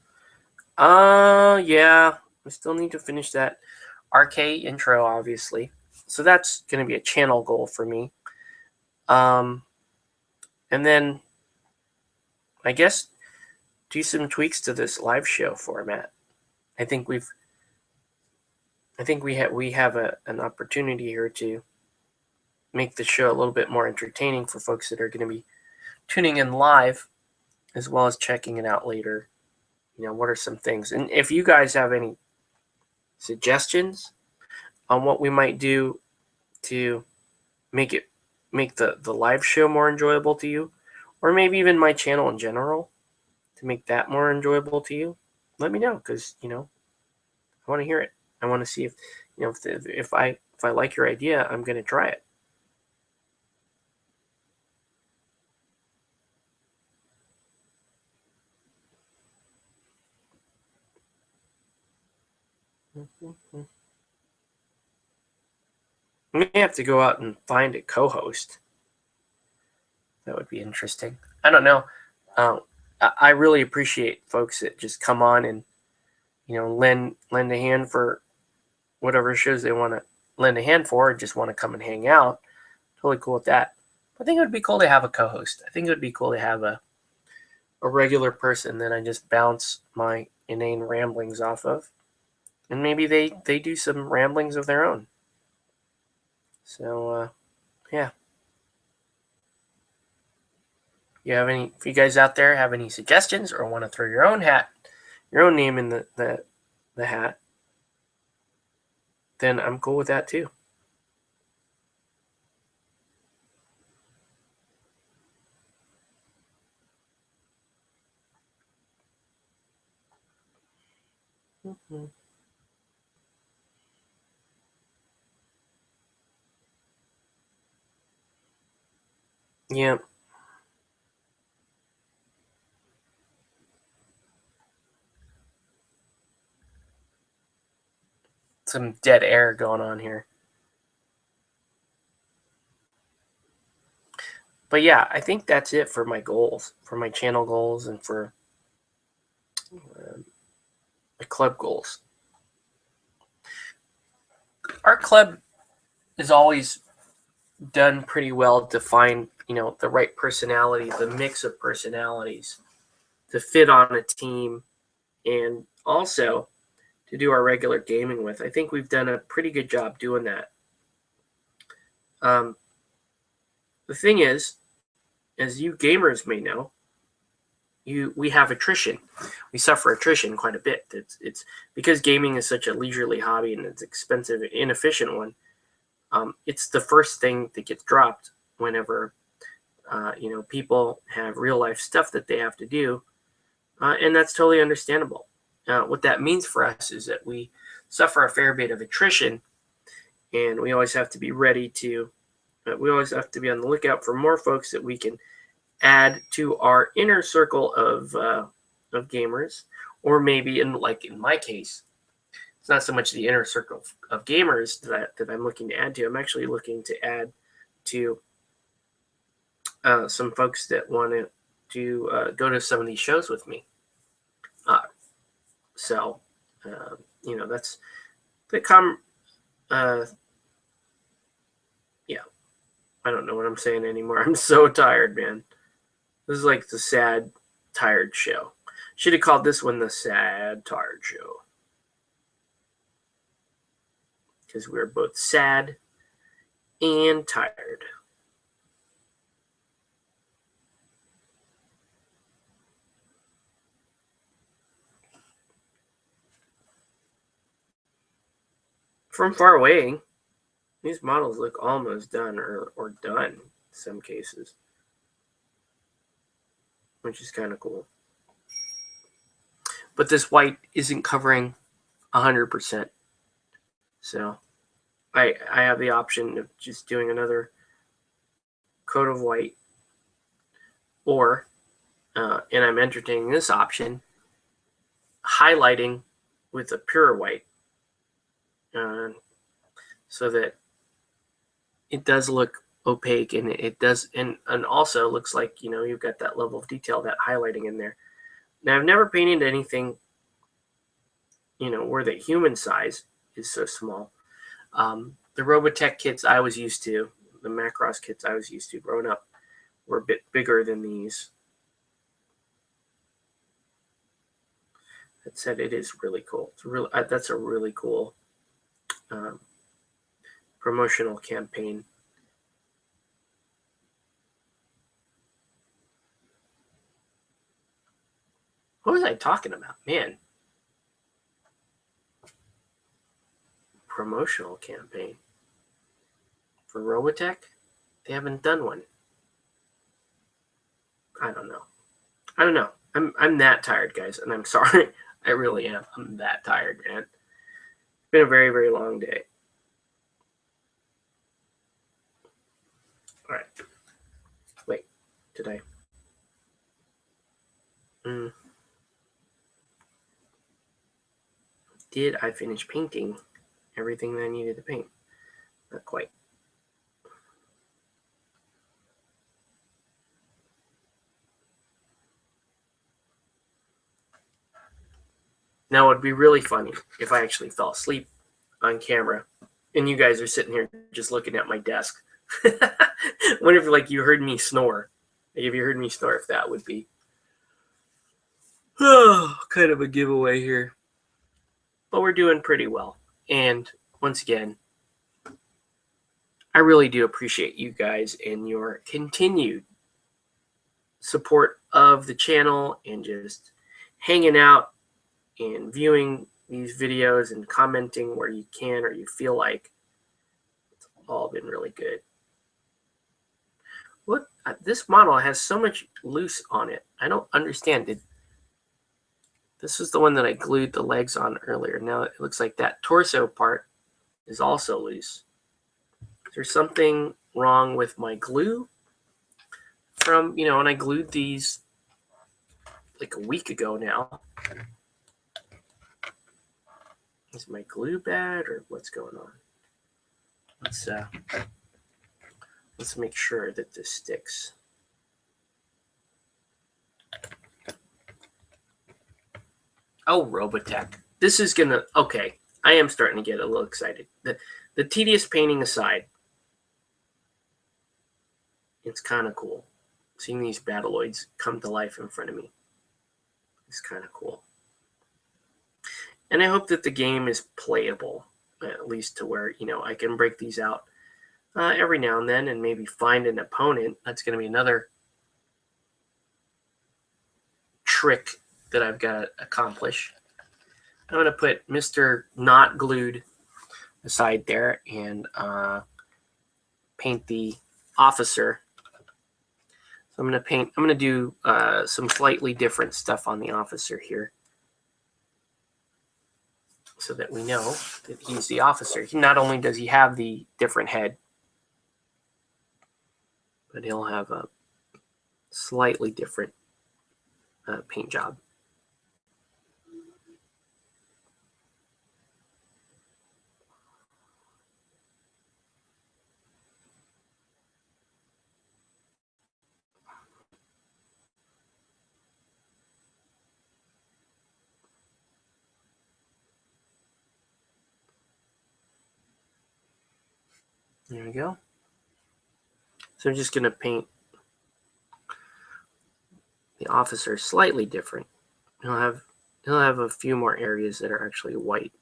Yeah, I still need to finish that RK intro, obviously. So that's going to be a channel goal for me. And then I guess do some tweaks to this live show format. I think we have an opportunity here to make the show a little bit more entertaining for folks that are going to be tuning in live as well as checking it out later. You know, what are some things? And if you guys have any suggestions on what we might do to make the live show more enjoyable to you, or maybe even my channel in general to make that more enjoyable to you, let me know, because I want to hear it. I want to see if I like your idea, I'm going to try it. I may have to go out and find a co-host. That would be interesting. I don't know. I really appreciate folks that just come on and lend a hand for whatever shows they want to lend a hand for, or just want to come and hang out. Totally cool with that. I think it would be cool to have a co-host. I think it would be cool to have a regular person that I just bounce my inane ramblings off of, and maybe they do some ramblings of their own. So yeah. If you guys out there have any suggestions or want to throw your own name in the hat, then I'm cool with that too. Mm-hmm. Yeah. Some dead air going on here. But yeah, I think that's it for my goals, for my channel goals, and for the club goals. Our club is always done pretty well to find, the right personality, the mix of personalities to fit on a team, and also to do our regular gaming with. I think we've done a pretty good job doing that. The thing is, as you gamers may know, we have attrition. We suffer attrition quite a bit. It's because gaming is such a leisurely hobby and it's expensive and inefficient one. It's the first thing that gets dropped whenever You know, people have real life stuff that they have to do, and that's totally understandable. What that means for us is that we suffer a fair bit of attrition, and we always have to be ready to, we always have to be on the lookout for more folks that we can add to our inner circle of gamers, or maybe in my case, it's not so much the inner circle of gamers that I'm looking to add to. I'm actually looking to add to some folks that want to go to some of these shows with me. So, you know, that's the yeah, I don't know what I'm saying anymore. I'm so tired, man. This is like the sad, tired show. Should have called this one the Sad, Tired Show. Because we're both sad and tired. From far away, these models look almost done or done in some cases, which is kind of cool. But this white isn't covering 100%. So I have the option of just doing another coat of white, or, and I'm entertaining this option, highlighting with a pure white, so that it does look opaque, and it does, and also looks like, you know, you've got that level of detail, that highlighting in there. Now, I've never painted anything, you know, where the human size is so small. The Robotech kits I was used to, the Macross kits I was used to growing up, were a bit bigger than these. That said, it is really cool. It's really, that's a really cool promotional campaign. What was I talking about? Man. Promotional campaign for Robotech? They haven't done one. I don't know. I'm that tired, guys, and I'm sorry. I really am. I'm that tired, man. It's been a very, very long day. All right. Wait, did I? Did I finish painting everything that I needed to paint? Not quite. Now, it would be really funny if I actually fell asleep on camera and you guys are sitting here just looking at my desk. Wonder if, like, you heard me snore. Like, if you heard me snore, if that would be kind of a giveaway here. But we're doing pretty well. And once again, I really do appreciate you guys and your continued support of the channel, and just hanging out and viewing these videos and commenting where you can or you feel like. It's all been really good. What, this model has so much loose on it. I don't understand. This is the one that I glued the legs on earlier. Now it looks like that torso part is also loose. Is there something wrong with my glue from, you know, when I glued these like a week ago now? Is my glue bad, or what's going on? Let's make sure that this sticks. Oh, Robotech. This is gonna, okay, I am starting to get a little excited. The tedious painting aside, it's kind of cool. Seeing these Battloids come to life in front of me is kind of cool. And I hope that the game is playable, at least to where, you know, I can break these out every now and then and maybe find an opponent. That's going to be another trick that I've got to accomplish. I'm going to put Mr. Not Glued aside there and paint the officer So I'm going to do some slightly different stuff on the officer here, so that we know that he's the officer. Not only does he have the different head, but he'll have a slightly different paint job. There we go. So I'm just going to paint the officer slightly different. He'll have a few more areas that are actually white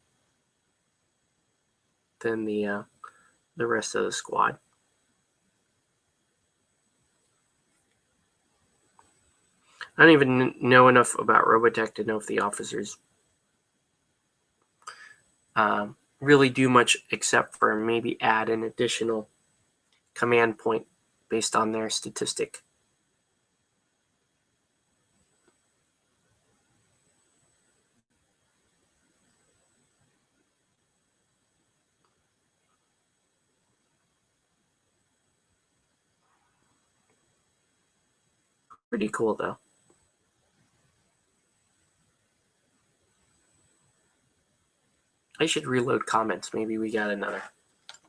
than the rest of the squad. I don't even know enough about Robotech to know if the officers really do much except for maybe add an additional command point based on their statistic. Pretty cool, though. I should reload comments. Maybe we got another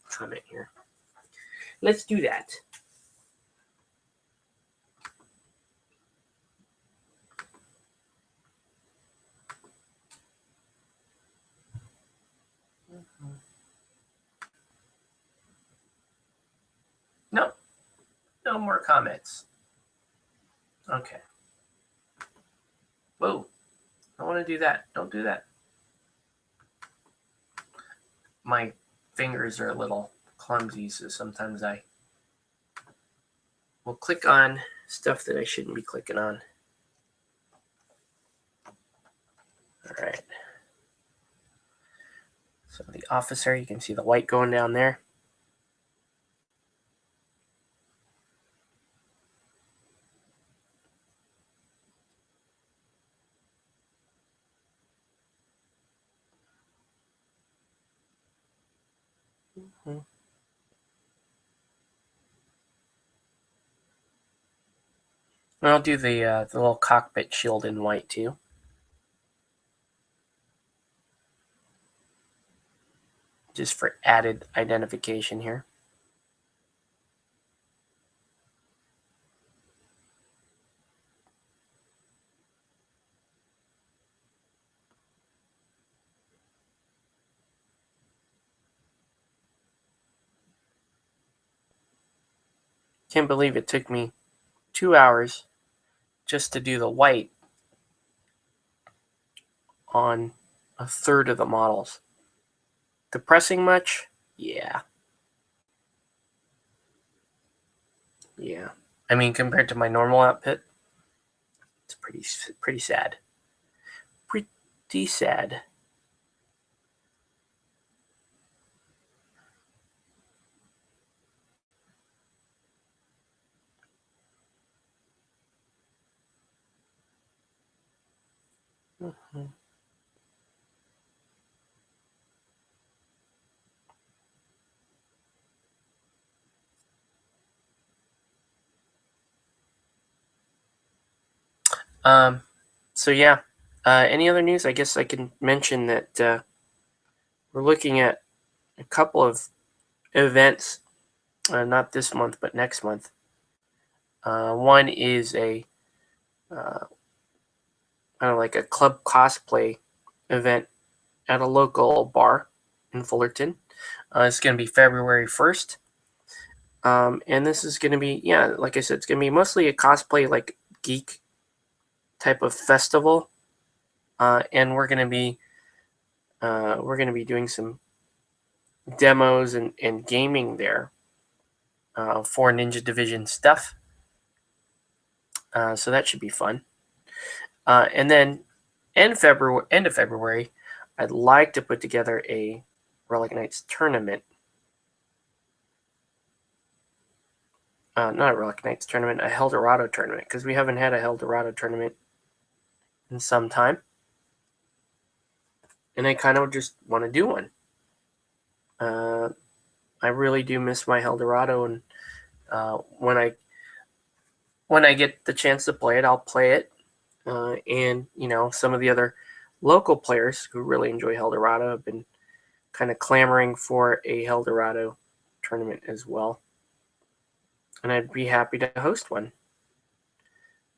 comment here. Let's do that. No, no more comments. Okay. Whoa, I want to do that. Don't do that. My fingers are a little clumsy, so sometimes I will click on stuff that I shouldn't be clicking on. All right. So the officer, you can see the white going down there. Mm-hmm. And I'll do the little cockpit shield in white too. Just for added identification here. Can't believe it took me 2 hours just to do the white on a third of the models. Depressing much? Yeah. Yeah. I mean, compared to my normal output, it's pretty sad. Pretty sad. Mm-hmm. So yeah, any other news? I guess I can mention that we're looking at a couple of events, not this month, but next month. One is a kind of like a club cosplay event at a local bar in Fullerton. It's going to be February 1st. And this is going to be, yeah, like I said, it's going to be mostly a cosplay, like geek type of festival. And we're going to be doing some demos and gaming there for Ninja Division stuff. So that should be fun. And then end of February, I'd like to put together a Relic Knights tournament. not a Relic Knights tournament, a Helldorado tournament, because we haven't had a Helldorado tournament in some time. And I kind of just want to do one. I really do miss my Helldorado, and when I get the chance to play it, I'll play it. And some of the other local players who really enjoy Helldorado have been kind of clamoring for a Helldorado tournament as well. And I'd be happy to host one.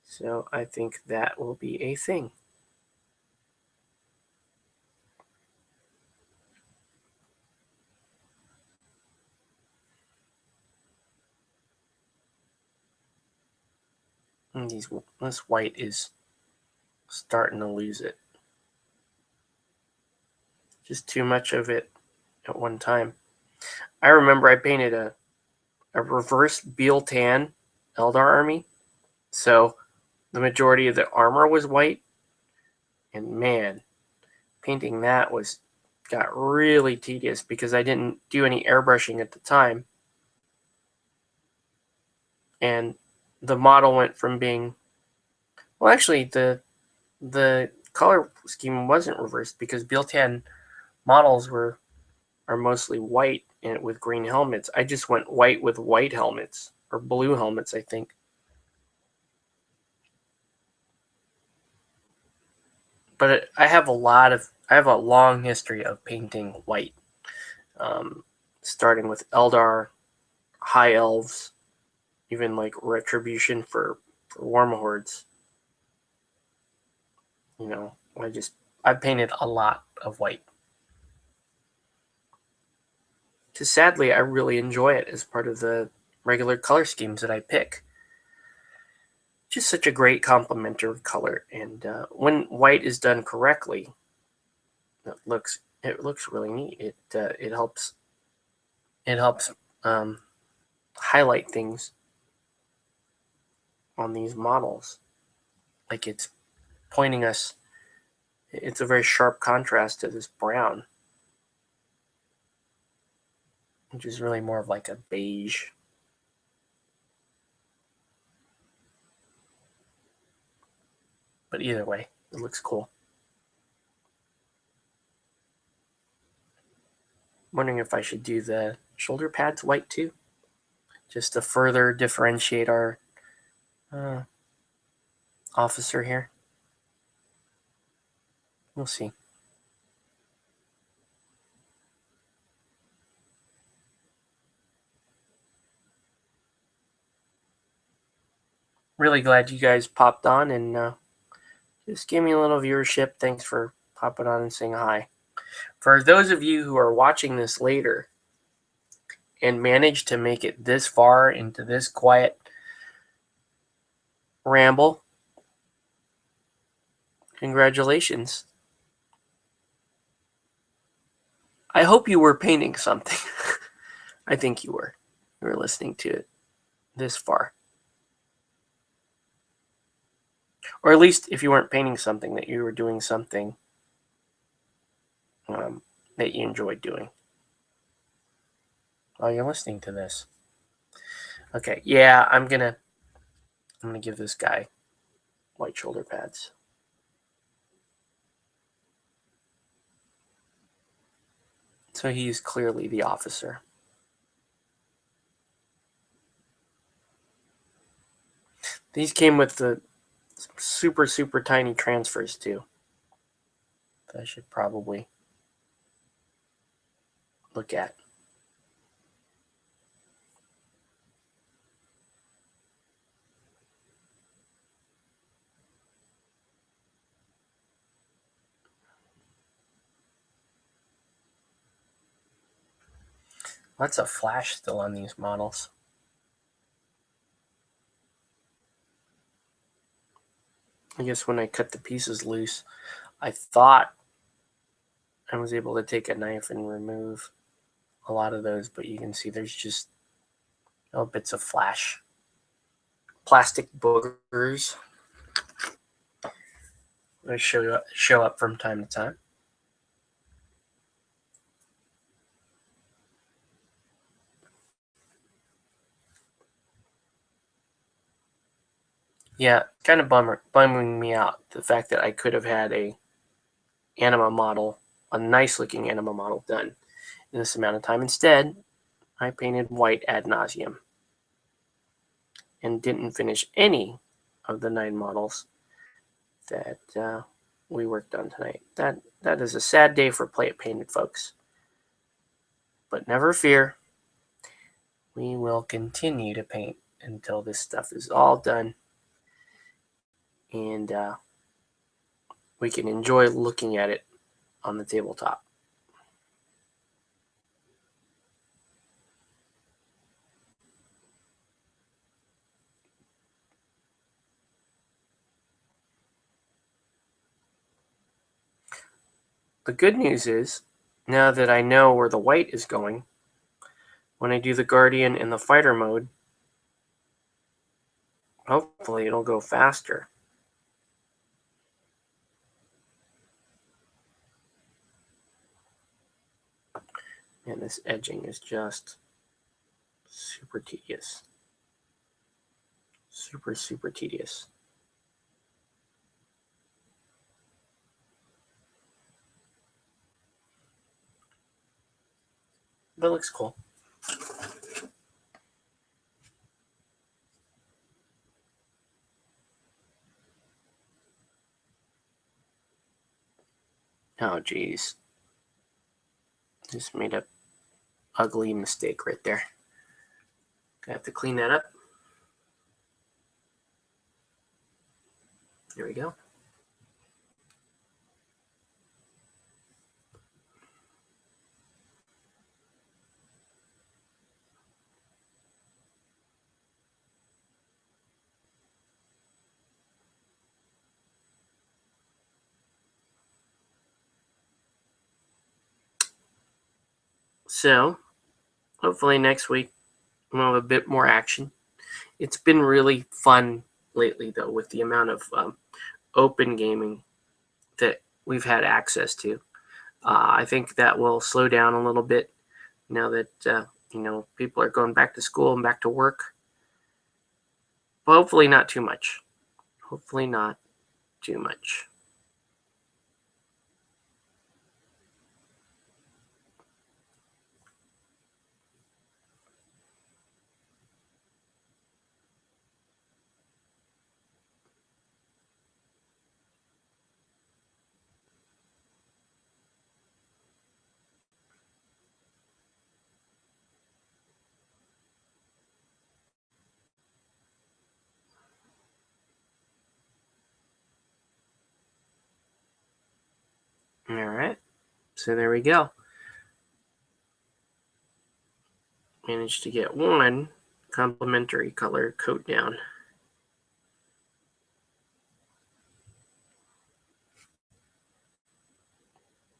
So I think that will be a thing. And this white is starting to lose it. Just too much of it at one time. I remember I painted a reverse Biel-Tan Eldar army. So the majority of the armor was white. And man, painting that got really tedious because I didn't do any airbrushing at the time. And the model went from being, well, actually the color scheme wasn't reversed because Biel-Tan models are mostly white and with green helmets. I just went white with white helmets, or blue helmets, I think. But I have a long history of painting white, starting with Eldar, High Elves, even like Retribution for Warmahordes. I painted a lot of white. Because sadly, I really enjoy it as part of the regular color schemes that I pick. Just such a great complementary color, and when white is done correctly, it looks really neat. It helps highlight things on these models, like it's pointing us. It's a very sharp contrast to this brown, which is really more of like a beige. But either way, it looks cool. I'm wondering if I should do the shoulder pads white too, just to further differentiate our officer here. We'll see. Really glad you guys popped on and just gave me a little viewership. Thanks for popping on and saying hi. For those of you who are watching this later and managed to make it this far into this quiet ramble, congratulations. I hope you were painting something. I think you were. You were listening to it this far. Or at least if you weren't painting something, that you were doing something that you enjoyed doing while you're listening to this. Okay, yeah, I'm gonna give this guy white shoulder pads. So he's clearly the officer. These came with the super, super tiny transfers too. That I should probably look at. Lots of flash still on these models. I guess when I cut the pieces loose, I thought I was able to take a knife and remove a lot of those, but you can see there's just little bits of flash. Plastic boogers. They show up from time to time. Yeah, kind of bumming me out, the fact that I could have had a nice looking anima model done in this amount of time. Instead, I painted white ad nauseum and didn't finish any of the 9 models that we worked on tonight. That is a sad day for Play It Painted, folks. But never fear, we will continue to paint until this stuff is all done, and we can enjoy looking at it on the tabletop. The good news is, now that I know where the white is going, when I do the Guardian in the fighter mode, hopefully it'll go faster. And this edging is just super tedious. Super, super tedious. But it looks cool. Oh, geez. Just made a ugly mistake right there. I have to clean that up. There we go. So, hopefully next week we'll have a bit more action. It's been really fun lately, though, with the amount of open gaming that we've had access to. I think that will slow down a little bit now that people are going back to school and back to work. But hopefully not too much. Hopefully not too much. All right. So there we go. Managed to get one complementary color coat down.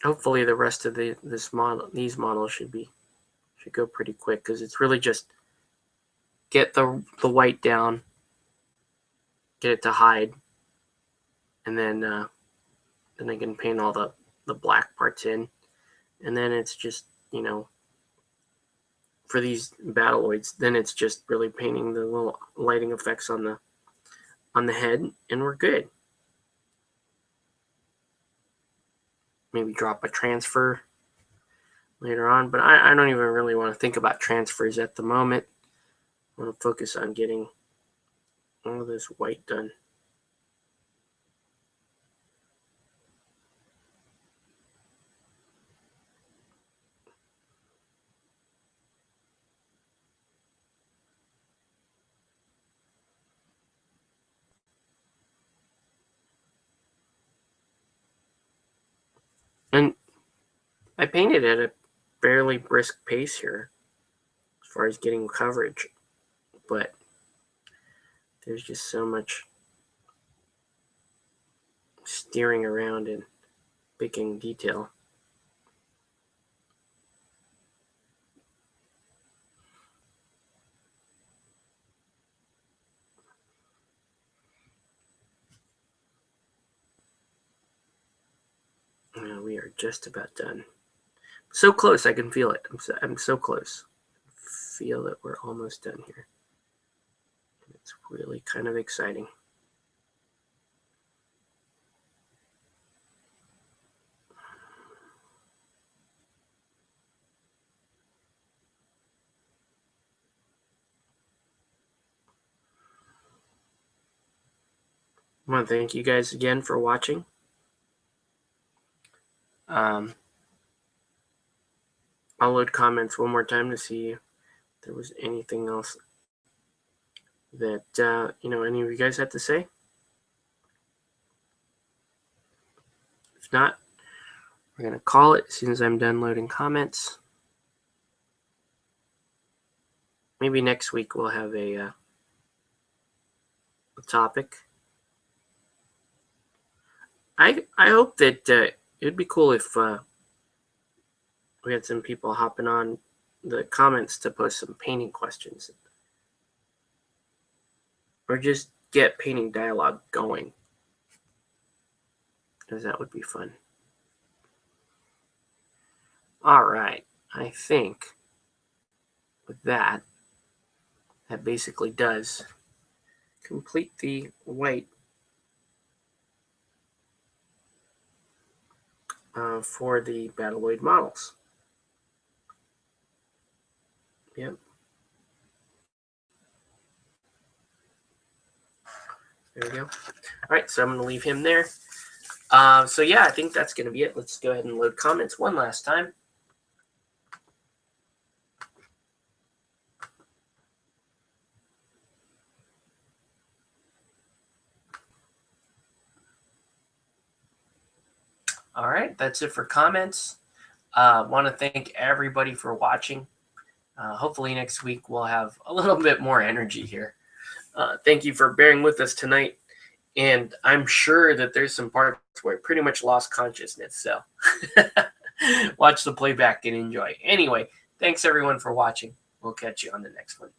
Hopefully the rest of these models should go pretty quick, because it's really just get the white down, get it to hide, and then I can paint all the black parts in, and then it's just, for these Battloids, then it's just really painting the little lighting effects on the head, and we're good. Maybe drop a transfer later on, but I don't even really want to think about transfers at the moment. I want to focus on getting all of this white done. And I painted at a fairly brisk pace here as far as getting coverage, but there's just so much steering around and picking detail. We are just about done. So close, I can feel it. I'm so close. Feel that we're almost done here. It's really kind of exciting. I want to thank you guys again for watching. I'll load comments one more time to see if there was anything else that any of you guys had to say. If not, we're going to call it as soon as I'm done loading comments. Maybe next week we'll have a topic. I hope that it'd be cool if we had some people hopping on the comments to post some painting questions, or just get painting dialogue going, because that would be fun. All right, I think with that basically does complete the white for the Battleoid models. Yep. There we go. All right, so I'm going to leave him there. So yeah, I think that's going to be it. Let's go ahead and load comments one last time. All right, that's it for comments. Want to thank everybody for watching. Hopefully next week we'll have a little bit more energy here. Thank you for bearing with us tonight. And I'm sure that there's some parts where I pretty much lost consciousness. So watch the playback and enjoy. Anyway, thanks everyone for watching. We'll catch you on the next one.